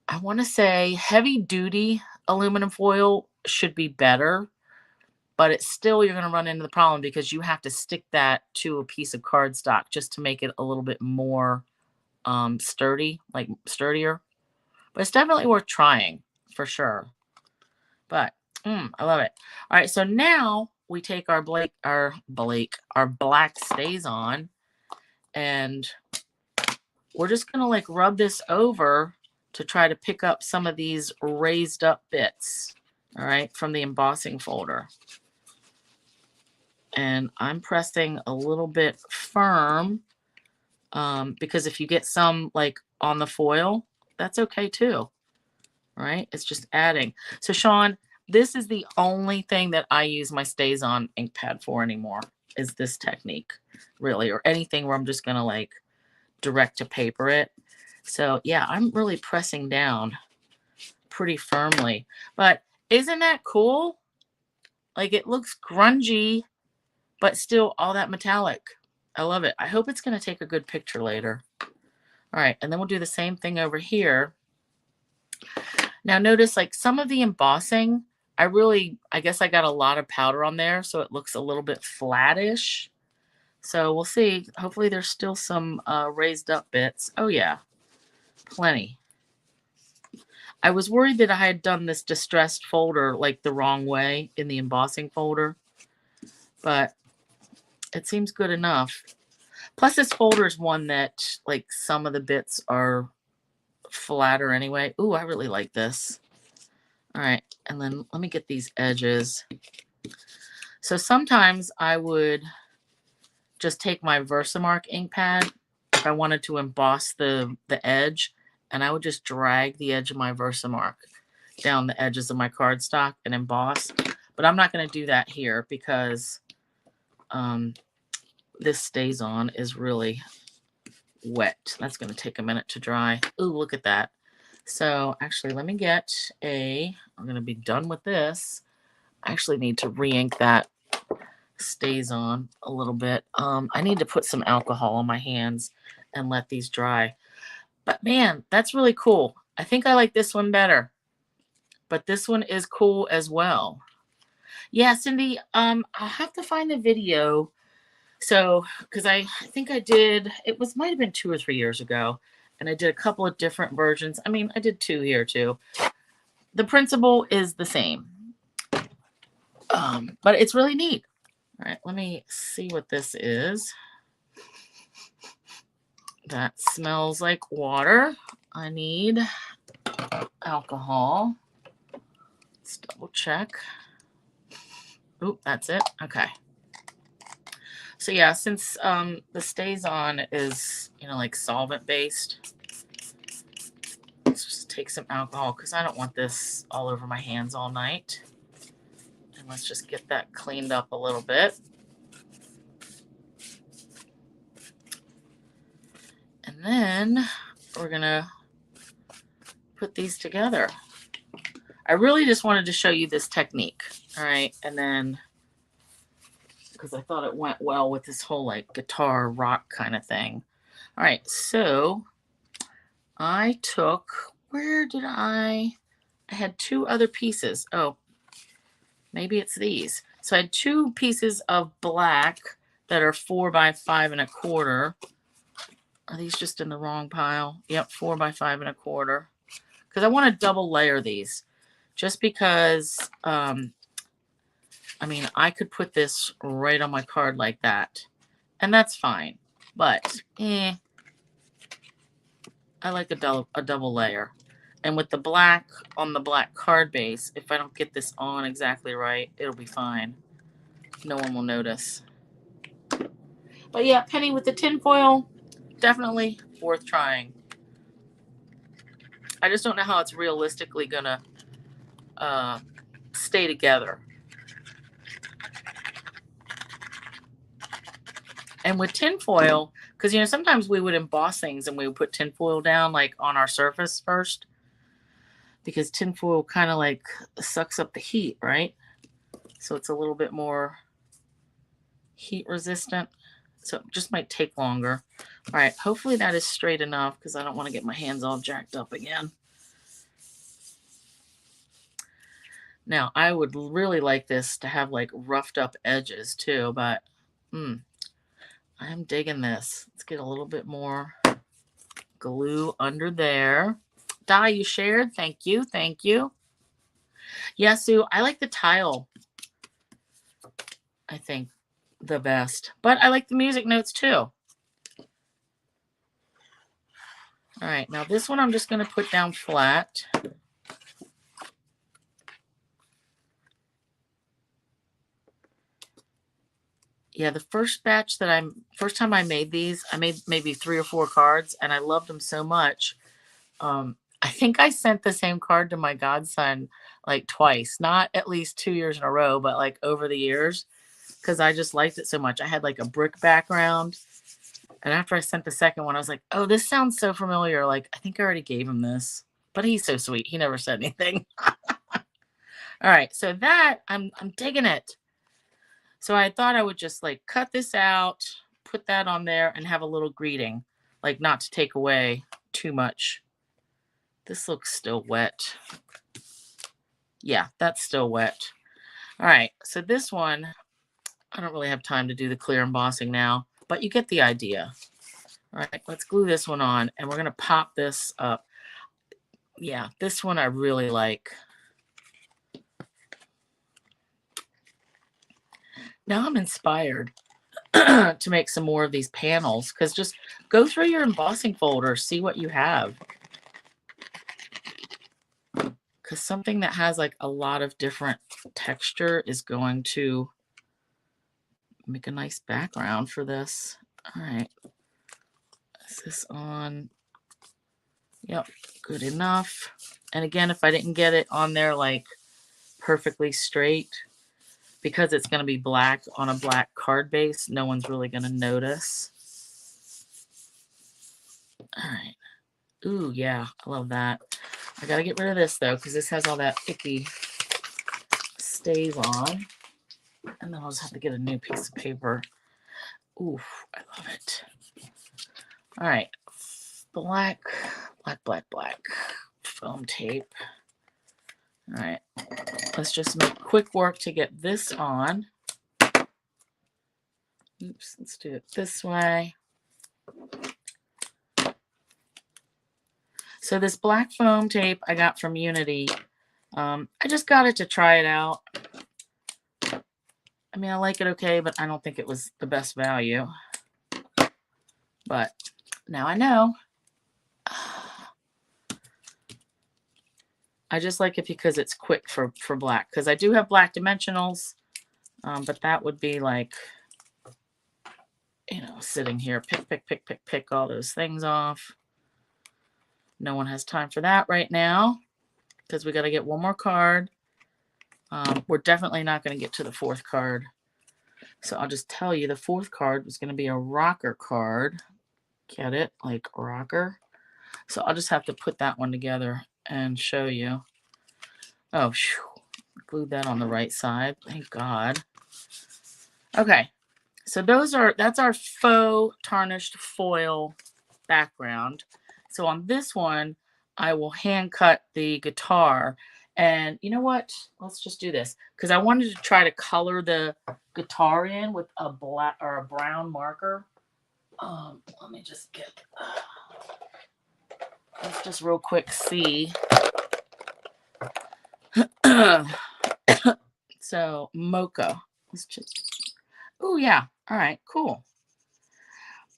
I want to say heavy duty aluminum foil should be better, but it's still, you're going to run into the problem because you have to stick that to a piece of cardstock just to make it a little bit more sturdy, like sturdier. But it's definitely worth trying for sure. But I love it. All right, so now we take our our black stays on, and we're just gonna like rub this over to try to pick up some of these raised up bits, all right, from the embossing folder. And I'm pressing a little bit firm because if you get some like on the foil, that's okay too, right? It's just adding. So Sean, this is the only thing that I use my Stays On ink pad for anymore, is this technique, really, or anything where I'm just gonna like direct to paper it. So yeah, I'm really pressing down pretty firmly. But isn't that cool? Like it looks grungy, but still all that metallic. I love it. I hope it's gonna take a good picture later. All right, and then we'll do the same thing over here. Now notice like some of the embossing, I guess I got a lot of powder on there, so it looks a little bit flattish. So we'll see. Hopefully there's still some raised up bits. Oh yeah, plenty. I was worried that I had done this distressed folder like the wrong way in the embossing folder, but it seems good enough. Plus this folder is one that like some of the bits are flatter anyway. Ooh, I really like this. All right, and then let me get these edges. So sometimes I would just take my Versamark ink pad if I wanted to emboss the edge, and I would just drag the edge of my Versamark down the edges of my cardstock and emboss. But I'm not going to do that here because this Stays On is really wet. That's going to take a minute to dry. Ooh, look at that. So actually, let me get I'm going to be done with this. I actually need to re-ink that Stays On a little bit. I need to put some alcohol on my hands and let these dry. But man, that's really cool. I think I like this one better. But this one is cool as well. Yeah, Cindy, I'll have to find the video. So, because I think I did, might have been 2 or 3 years ago, and I did a couple of different versions. I mean, I did 2 here too. The principle is the same. But it's really neat. All right, let me see what this is. That smells like water. I need alcohol. Let's double check. Oop, that's it. Okay. So yeah, since the Stays On is, like solvent based, let's just take some alcohol because I don't want this all over my hands all night. And let's just get that cleaned up a little bit. And then we're gonna put these together. I really just wanted to show you this technique, all right? And then, because I thought it went well with this whole like guitar rock kind of thing. All right, so I took, I had 2 other pieces. Oh, maybe it's these. So I had 2 pieces of black that are 4 by 5 1/4. Are these just in the wrong pile? Yep, 4 by 5 1/4. Because I want to double layer these, just because I mean, I could put this right on my card like that, and that's fine. But, I like a double layer. And with the black on the black card base, if I don't get this on exactly right, it'll be fine. No one will notice. But yeah, penny with the tinfoil, definitely worth trying. I just don't know how it's realistically gonna stay together. And with tinfoil, because you know sometimes we would emboss things and we would put tinfoil down like on our surface first, because tinfoil kind of like sucks up the heat, right? So it's a little bit more heat resistant. So it just might take longer. All right, hopefully that is straight enough because I don't want to get my hands all jacked up again. Now, I would really like this to have like roughed up edges too, but I'm digging this. Let's get a little bit more glue under there. Di, you shared. Thank you. Thank you. Yeah, Sue, I like the tile, I think, the best. But I like the music notes too. All right, now this one I'm just going to put down flat. Yeah, the first time I made these, I made maybe 3 or 4 cards, and I loved them so much. I think I sent the same card to my godson like twice, not at least 2 years in a row, but like over the years, because I just liked it so much. I had like a brick background, and after I sent the second one, I was like, oh, this sounds so familiar. Like, I think I already gave him this, but he's so sweet. He never said anything. All right, so that, I'm digging it. So I thought I would just like cut this out, put that on there, and have a little greeting, like not to take away too much. This looks still wet. Yeah, that's still wet. All right, so this one, I don't really have time to do the clear embossing now, but you get the idea. All right, let's glue this one on, and we're going to pop this up. Yeah, this one I really like. Now I'm inspired to make some more of these panels, because just go through your embossing folder, see what you have. Because something that has like a lot of different texture is going to make a nice background for this. All right. Is this on? Yep, good enough. And again, if I didn't get it on there like perfectly straight, because it's going to be black on a black card base, no one's really going to notice. All right. Ooh, yeah, I love that. I got to get rid of this, though, because this has all that icky stays on. And then I'll just have to get a new piece of paper. Ooh, I love it. All right. Black foam tape. All right. Let's just make quick work to get this on. Oops, let's do it this way. So this black foam tape I got from Unity. I just got it to try it out. I mean, I like it okay, but I don't think it was the best value. But now I know. I just like it because it's quick for black. Because I do have black dimensionals, but that would be like, you know, sitting here, pick all those things off. No one has time for that right now because we got to get one more card. We're definitely not going to get to the 4th card. So I'll just tell you the 4th card was going to be a rocker card. Get it? Like rocker. So I'll just have to put that one together and show you. Oh, glued that on the right side. Thank God. Okay. So that's our faux tarnished foil background. So on this one, I will hand cut the guitar. And you know what? Let's just do this. Because I wanted to try to color the guitar in with a black or a brown marker. Let me just get... let's just real quick see. So mocha. Let's just, oh yeah. All right, cool.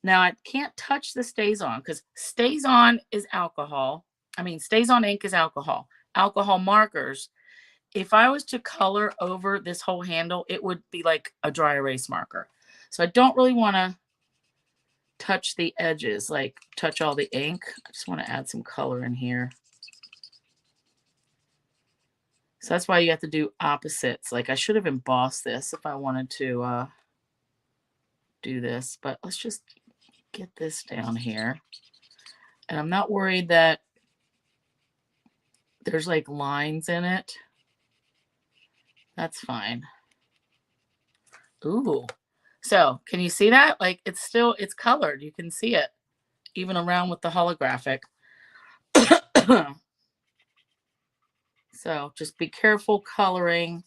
Now I can't touch the Stays On because Stays On is alcohol. I mean, Stays On ink is alcohol. Alcohol markers, if I was to color over this whole handle, it would be like a dry erase marker. So I don't really want to touch the edges, like touch all the ink. I just want to add some color in here. So that's why you have to do opposites. Like I should have embossed this if I wanted to do this, but let's just get this down here. And I'm not worried that there's like lines in it. That's fine. Ooh. So can you see that? Like it's colored. You can see it even around with the holographic. So just be careful coloring,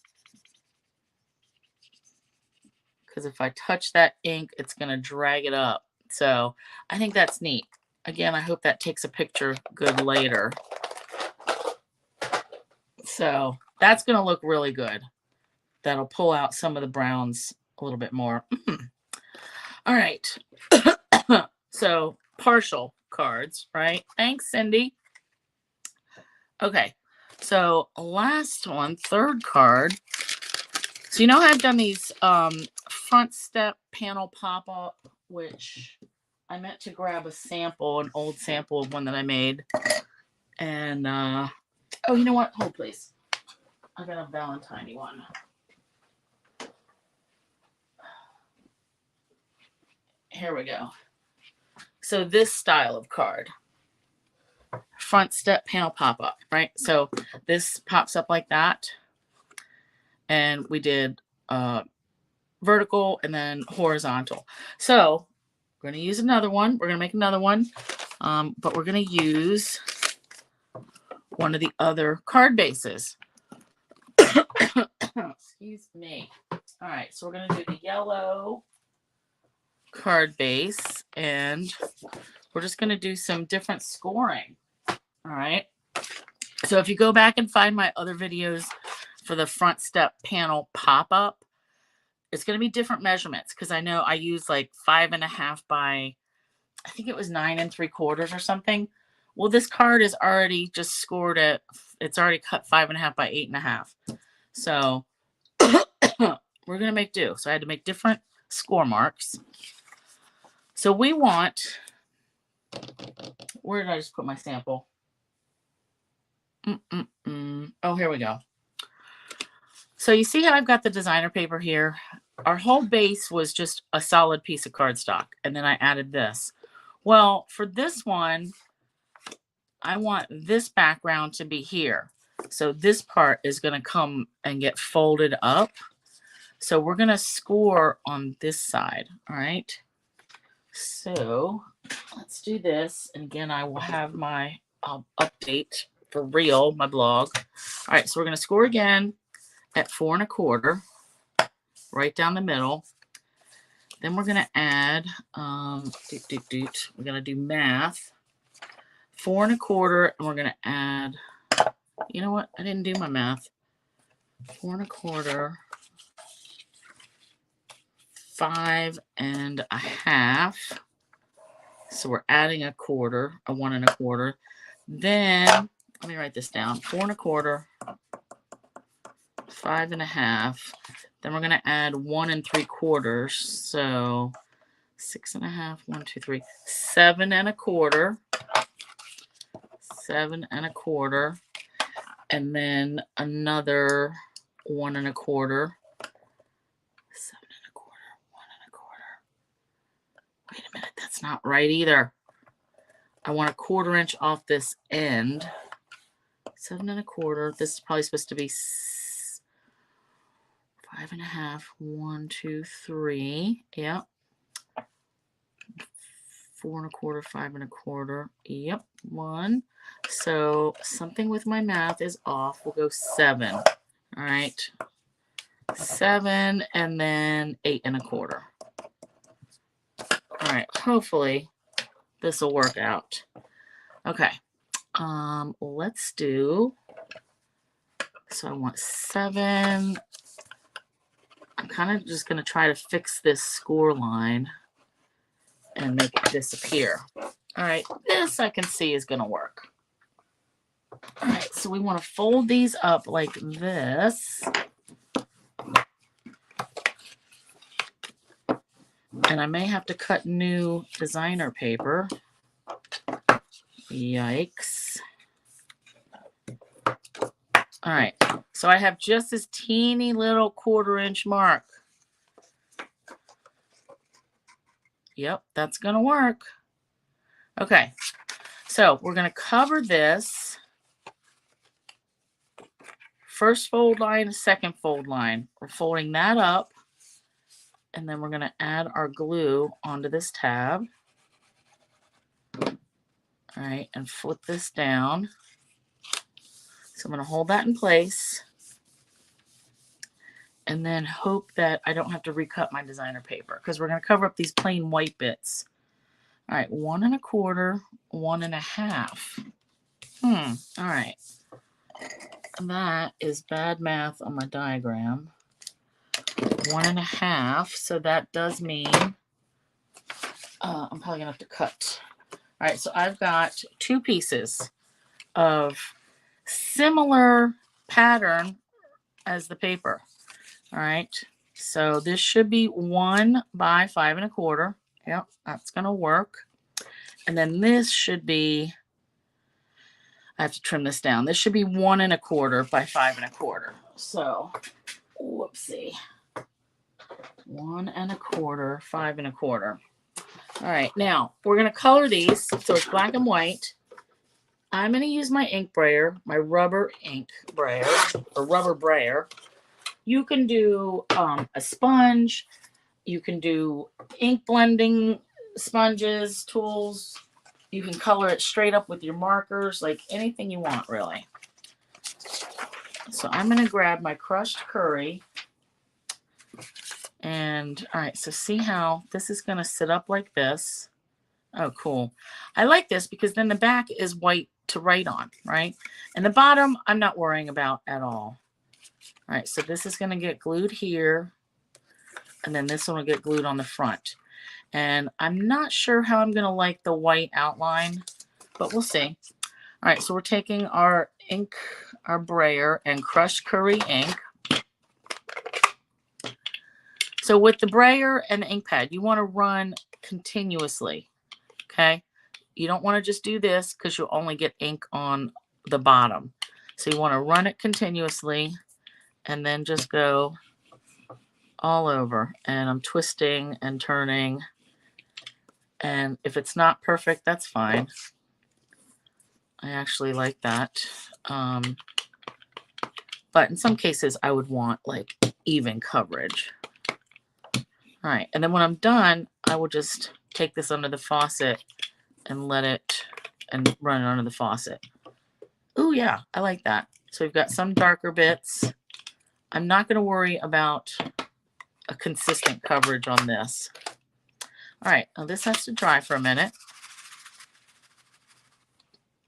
because if I touch that ink, it's going to drag it up. So I think that's neat. Again, I hope that takes a picture good later. So that's going to look really good. That'll pull out some of the browns a little bit more. All right. So partial cards, right? Thanks, Cindy. Okay. So last one, third card. So you know I've done these front step panel pop-up, which I meant to grab a sample, an old sample of one that I made. And, oh, you know what? Hold, please. I got a Valentine one. Here we go. So this style of card. Front step panel pop-up, right? So this pops up like that. And we did vertical and then horizontal. So we're going to use another one. We're going to make another one. But we're going to use one of the other card bases. Excuse me. All right. So we're going to do the yellow card base. And we're just going to do some different scoring. All right. So if you go back and find my other videos for the front step panel pop-up, it's going to be different measurements because I know I used like 5.5 by, I think it was 9 3/4 or something. Well, this card is already just scored at, it's already cut 5.5 by 8.5. So we're going to make do. So I had to make different score marks. So we want, where did I just put my sample? Oh, here we go. So you see how I've got the designer paper here? Our whole base was just a solid piece of cardstock, and then I added this. Well, for this one, I want this background to be here. So this part is going to come and get folded up. So we're going to score on this side, all right? So let's do this. And again, I will have my update for real, my blog. All right, so we're going to score again at 4 1/4, right down the middle. Then we're going to add, we're going to do math, 4 1/4, and we're going to add, you know what? I didn't do my math. 4 1/4, 5.5. So we're adding a quarter, a 1 1/4. Then, let me write this down. 4 1/4, 5.5. Then we're going to add 1 3/4. So 6.5, 1, 2, 3, 7 1/4. 7 1/4. And then another 1 1/4. 7 1/4, 1 1/4. Wait a minute, that's not right either. I want a 1/4 inch off this end. 7 1/4. This is probably supposed to be 5.5. 1, 2, 3. Yep. 4 1/4, 5 1/4. Yep. 1. So something with my math is off. We'll go 7. All right. 7 and then 8 1/4. All right. Hopefully this will work out. Okay. Let's do, so I want 7 I'm kind of just going to try to fix this score line and make it disappear. All right, this I can see is going to work. All right, so we want to fold these up like this. And I may have to cut new designer paper. Yikes. All right, so I have just this teeny little 1/4-inch mark. Yep, that's going to work. Okay, so we're going to cover this. First fold line, second fold line. We're folding that up. And then we're going to add our glue onto this tab. All right, and flip this down. So I'm going to hold that in place. And then hope that I don't have to recut my designer paper because we're going to cover up these plain white bits. All right, 1 1/4, 1 1/2. All right. That is bad math on my diagram. 1 1/2. So that does mean I'm probably going to have to cut. All right, so I've got 2 pieces of similar pattern as the paper. All right, so this should be 1 by 5 1/4. Yep, that's going to work. And then this should be, I have to trim this down. This should be 1 1/4 by 5 1/4. So, whoopsie. 1 1/4, 5 1/4. All right, now we're going to color these. So it's black and white. I'm going to use my ink brayer, my rubber ink brayer, or rubber brayer. You can do a sponge. You can do ink blending sponges, tools. You can color it straight up with your markers, like anything you want, really. So I'm going to grab my crushed curry. And, all right, so see how this is going to sit up like this. Oh, cool. I like this because then the back is white to write on, right? And the bottom, I'm not worrying about at all. All right, so this is going to get glued here. And then this one will get glued on the front. And I'm not sure how I'm going to like the white outline, but we'll see. All right, so we're taking our ink, our brayer, and crushed curry ink. So with the brayer and the ink pad, you want to run continuously, okay? You don't want to just do this because you'll only get ink on the bottom. So you want to run it continuously and then just go all over. And I'm twisting and turning. And if it's not perfect, that's fine. I actually like that. But in some cases, I would want like even coverage. All right, and then when I'm done, I will just take this under the faucet and let it, and run it under the faucet. Ooh, yeah, I like that. So we've got some darker bits. I'm not going to worry about a consistent coverage on this. All right, now this has to dry for a minute.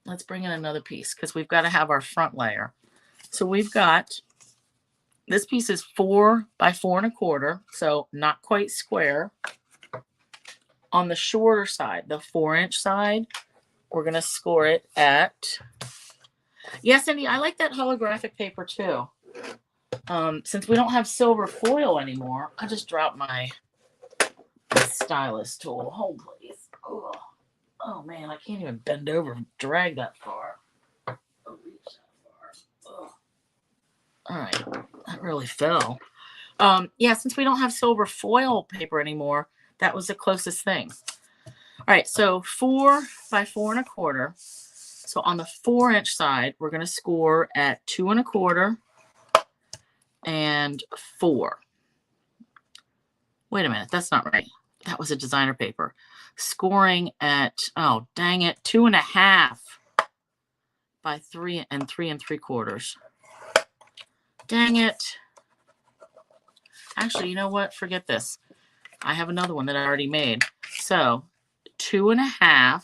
Let's bring in another piece because we've got to have our front layer. So we've got, this piece is 4 by 4 1/4, so not quite square. On the shorter side, the 4-inch side, we're going to score it at, yes, Cindy, I like that holographic paper too. Since we don't have silver foil anymore, I just dropped my stylus tool. Hold, please. Ugh. Oh man, I can't even bend over and drag that far. Oh, reach that far. Ugh. All right, that really fell. Yeah, since we don't have silver foil paper anymore, that was the closest thing. All right, so 4 by 4 1/4. So on the 4-inch side, we're going to score at 2 1/4 and 4. Wait a minute, that's not right. That was a designer paper. Scoring at, oh, dang it, 2 1/2 by 3 and 3 3/4. Dang it. Actually, you know what? Forget this. I have another one that I already made. So 2 1/2,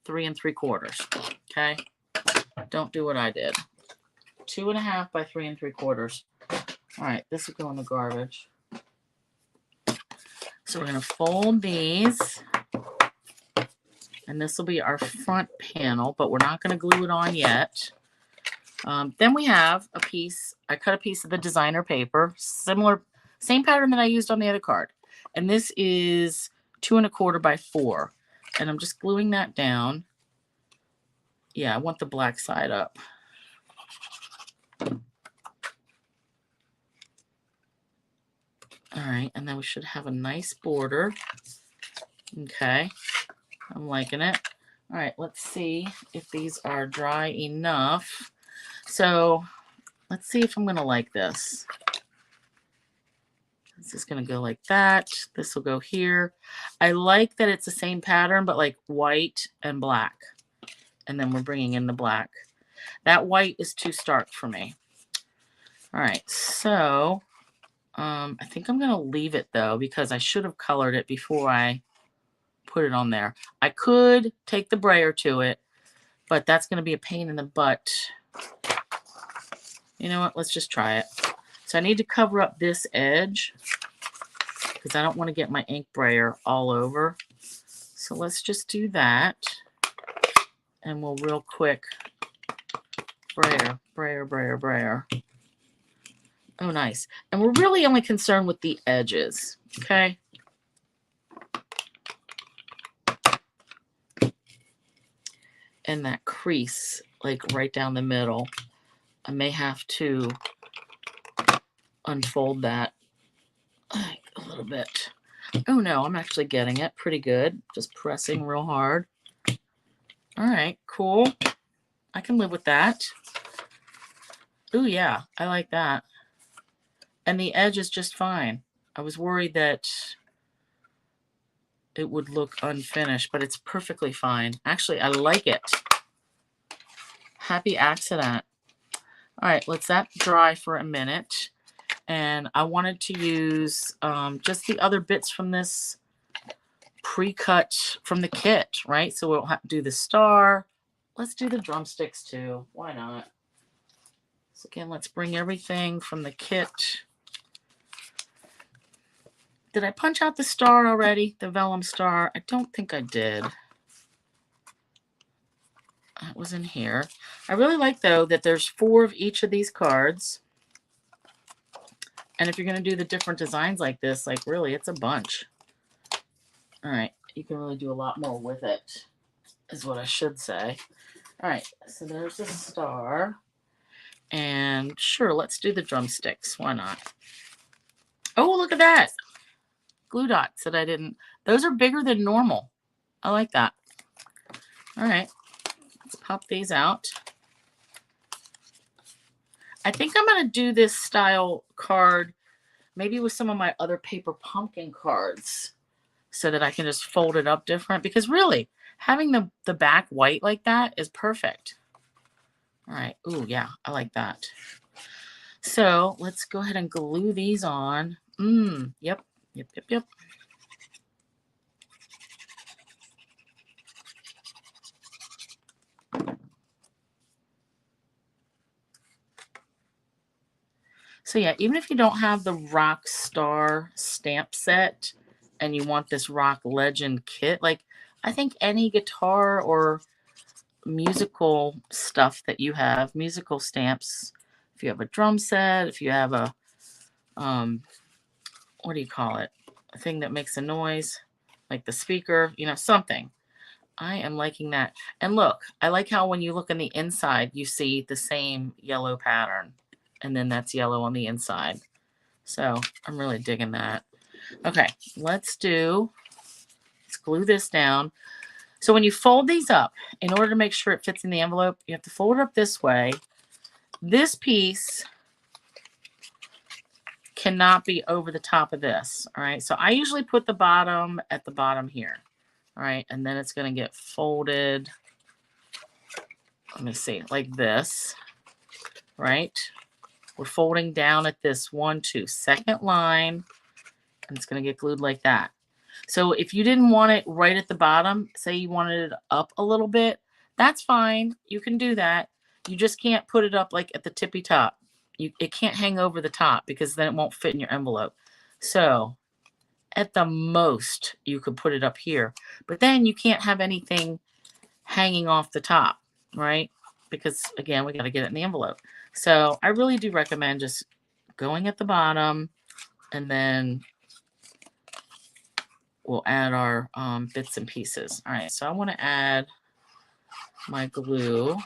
3 3/4. Okay. Don't do what I did. 2 1/2 by 3 3/4. All right, this will go in the garbage. So we're going to fold these. And this will be our front panel, but we're not going to glue it on yet. Then we have a piece. I cut a piece of the designer paper, same pattern that I used on the other card. And this is 2 1/4 by 4. And I'm just gluing that down. Yeah, I want the black side up. All right, and then we should have a nice border. Okay, I'm liking it. All right, let's see if these are dry enough. So let's see if I'm going to like this. This is going to go like that. This will go here. I like that it's the same pattern, but like white and black. And then we're bringing in the black. That white is too stark for me. All right, so I think I'm going to leave it though, because I should have colored it before I put it on there. I could take the brayer to it, but that's going to be a pain in the butt. You know what? Let's just try it. So I need to cover up this edge because I don't want to get my ink brayer all over. So let's just do that. And we'll real quick brayer. Oh, nice. And we're really only concerned with the edges, okay? And that crease, like right down the middle. I may have to unfold that a little bit. Oh no, I'm actually getting it pretty good. Just pressing real hard. All right, cool. I can live with that. Oh yeah, I like that. And the edge is just fine. I was worried that it would look unfinished, but it's perfectly fine. Actually, I like it. Happy accident. All right, let's that dry for a minute. And I wanted to use just the other bits from this pre-cut from the kit, right? So we'll have to do the star. Let's do the drumsticks too. Why not? So again, let's bring everything from the kit. Did I punch out the star already? The vellum star? I don't think I did. That was in here. I really like, though, that there's 4 of each of these cards. And if you're going to do the different designs like this, like really, it's a bunch. All right. You can really do a lot more with it, is what I should say. All right. So there's the star. And sure, let's do the drumsticks. Why not? Oh, look at that. Glue dots that I didn't. Those are bigger than normal. I like that. All right. Let's pop these out. I think I'm going to do this style card maybe with some of my other paper pumpkin cards so that I can just fold it up different. Because really, having the back white like that is perfect. All right. Ooh, yeah, I like that. So let's go ahead and glue these on. Yep. So yeah, even if you don't have the rock star stamp set and you want this rock legend kit, like I think any guitar or musical stuff that you have, musical stamps, if you have a drum set, if you have a, what do you call it? A thing that makes a noise, like the speaker, you know, something. I am liking that. And look, I like how when you look on the inside, you see the same yellow pattern. And then that's yellow on the inside. So I'm really digging that. Okay, let's glue this down. So when you fold these up, in order to make sure it fits in the envelope, you have to fold it up this way. This piece cannot be over the top of this. All right, so I usually put the bottom at the bottom here. All right, and then it's going to get folded. Let me see, like this, right? We're folding down at this 1, 2, second line, and it's going to get glued like that. So if you didn't want it right at the bottom, say you wanted it up a little bit, that's fine. You can do that. You just can't put it up like at the tippy top. it can't hang over the top because then it won't fit in your envelope. So at the most, you could put it up here, but then you can't have anything hanging off the top, right? Because again, we got to get it in the envelope. So I really do recommend just going at the bottom, and then we'll add our bits and pieces. All right, so I want to add my glue.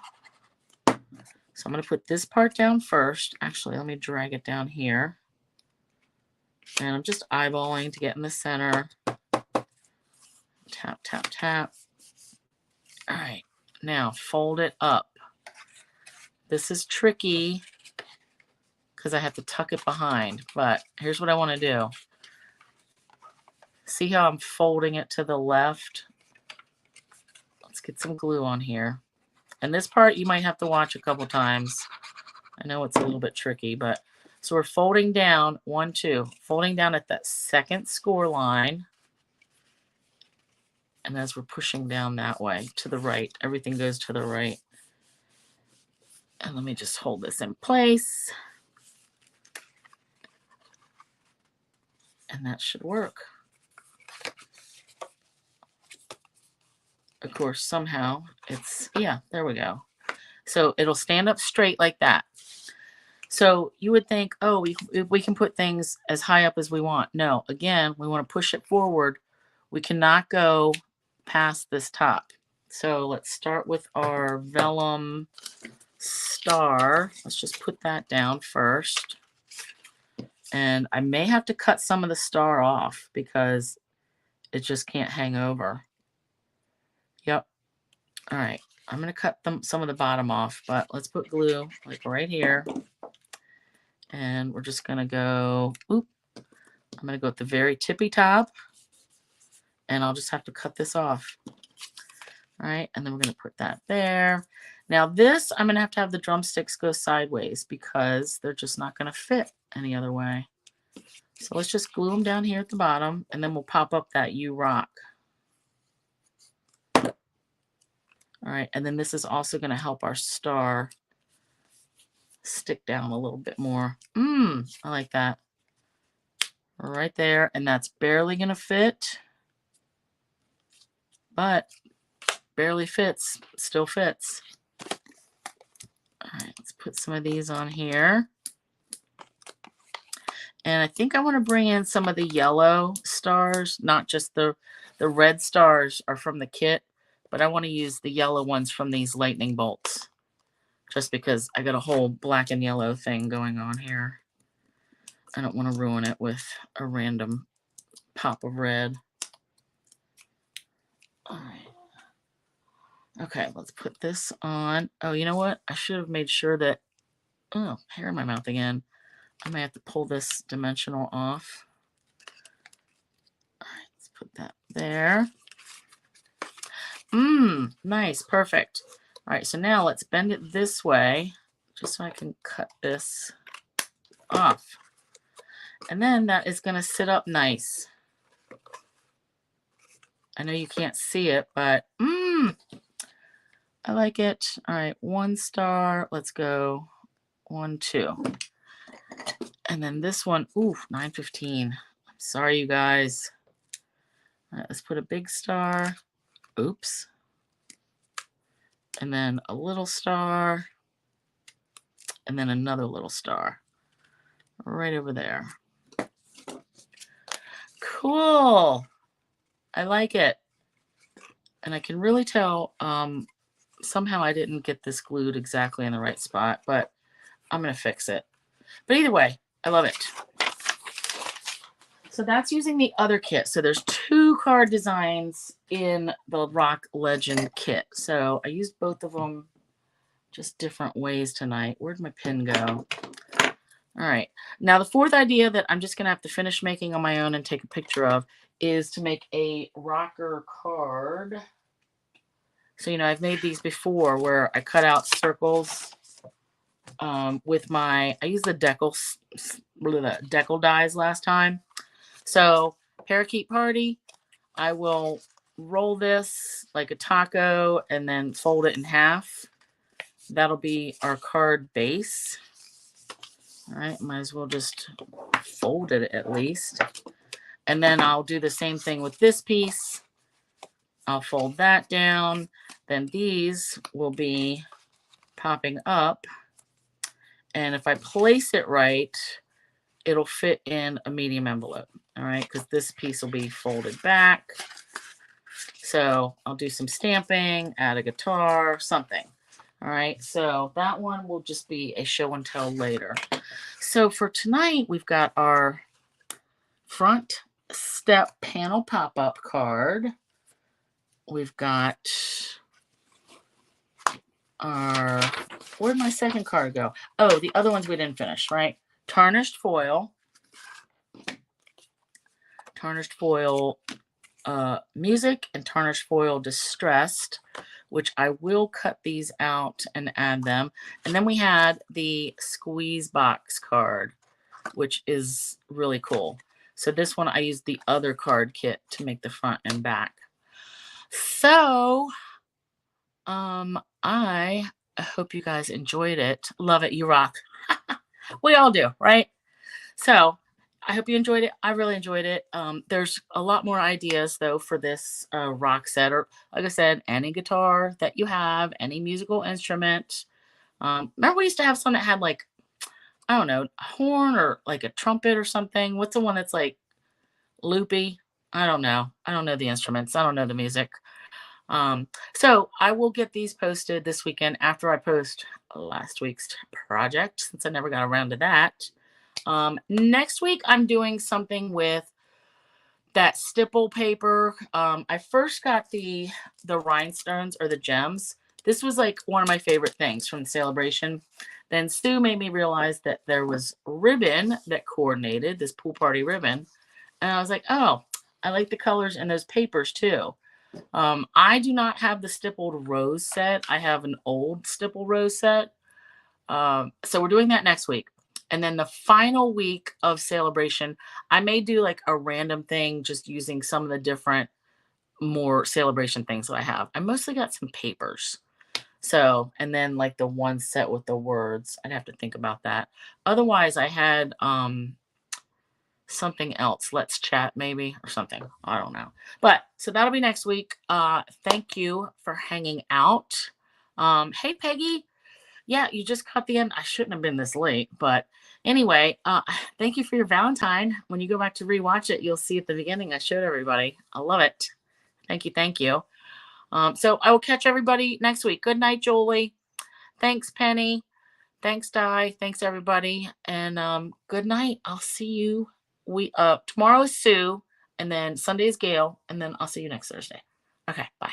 So I'm going to put this part down first. Actually, let me drag it down here. And I'm just eyeballing to get in the center. Tap, tap, tap. All right, now fold it up. This is tricky because I have to tuck it behind, but here's what I want to do. See how I'm folding it to the left? Let's get some glue on here. And this part you might have to watch a couple times. I know it's a little bit tricky, but so we're folding down, 1, 2, folding down at that second score line. And as we're pushing down that way to the right, everything goes to the right. And let me just hold this in place. And that should work. Of course, somehow it's, yeah, there we go. So it'll stand up straight like that. So you would think, oh, we can put things as high up as we want. No, again, we want to push it forward. We cannot go past this top. So let's start with our vellum star. Let's just put that down first. And I may have to cut some of the star off because it just can't hang over. Yep. All right. I'm going to cut some of the bottom off, but let's put glue like right here. And we're just going to go, oop, I'm going to go at the very tippy top. And I'll just have to cut this off. All right. And then we're going to put that there. Now this, I'm going to have the drumsticks go sideways because they're just not going to fit any other way. So let's just glue them down here at the bottom, and then we'll pop up that U rock. All right, and then this is also going to help our star stick down a little bit more. I like that. Right there, and that's barely going to fit, but barely fits, still fits. All right, let's put some of these on here. And I think I want to bring in some of the yellow stars, not just the red stars are from the kit, but I want to use the yellow ones from these lightning bolts, just because I got a whole black and yellow thing going on here. I don't want to ruin it with a random pop of red. All right. Okay, let's put this on. Oh, you know what? I should have made sure that, oh, hair in my mouth again. I may have to pull this dimensional off. All right, let's put that there. Nice, perfect. All right, so now let's bend it this way, just so I can cut this off. And then that is going to sit up nice. I know you can't see it, but I like it. All right, 1 star. Let's go 1, 2. And then this one, ooh, 915. I'm sorry, you guys. All right, let's put a big star. Oops. And then a little star. And then another little star. Right over there. Cool. I like it. And I can really tell somehow I didn't get this glued exactly in the right spot, but I'm going to fix it. But either way, I love it. So that's using the other kit. So there's 2 card designs in the Rock Legend kit. So I used both of them just different ways tonight. Where'd my pin go? All right. Now the 4th idea that I'm just going to have to finish making on my own and take a picture of is to make a rocker card. So, you know, I've made these before where I cut out circles with I used the decal dies last time. So, parakeet party, I will roll this like a taco and then fold it in half. That'll be our card base. All right, might as well just fold it at least. And then I'll do the same thing with this piece. I'll fold that down. Then these will be popping up. And if I place it right, it'll fit in a medium envelope. All right, because this piece will be folded back. So I'll do some stamping, add a guitar, something. All right, so that one will just be a show and tell later. So for tonight, we've got our front step panel pop-up card. We've got our, where'd my second card go? Oh, the other ones we didn't finish, right? Tarnished foil music, and tarnished foil distressed, which I will cut these out and add them. And then we had the squeeze box card, which is really cool. So this one I used the other card kit to make the front and back. So I hope you guys enjoyed it. Love it. You rock. We all do, right? So I hope you enjoyed it. I really enjoyed it. There's a lot more ideas though for this rock set, or like I said, any guitar that you have, any musical instrument. Remember we used to have some that had like, I don't know, a horn or like a trumpet or something. What's the one that's like loopy? I don't know. I don't know the instruments. I don't know the music. So I will get these posted this weekend after I post last week's project, since I never got around to that. Next week, I'm doing something with that stipple paper. I first got the rhinestones or the gems. This was like one of my favorite things from the Sale-a-Bration. Then Stu made me realize that there was ribbon that coordinated, this pool party ribbon. And I was like, oh, I like the colors in those papers too. I do not have the stippled rose set. I have an old stipple rose set. So we're doing that next week. And then the final week of Sale-a-Bration, I may do like a random thing, just using some of the different more Sale-a-Bration things that I have. I mostly got some papers. So, and then like the one set with the words, I'd have to think about that. Otherwise, I had something else. Let's chat maybe, or something. I don't know. But so that'll be next week. Thank you for hanging out. Hey, Peggy. Yeah, you just caught the end. I shouldn't have been this late, but anyway, thank you for your Valentine. When you go back to rewatch it, you'll see at the beginning I showed everybody. I love it. Thank you, thank you. So I will catch everybody next week. Good night, Jolie. Thanks, Penny. Thanks, Di. Thanks, everybody. And good night. I'll see you. Tomorrow is Sue, and then Sunday is Gail, and then I'll see you next Thursday. Okay, bye.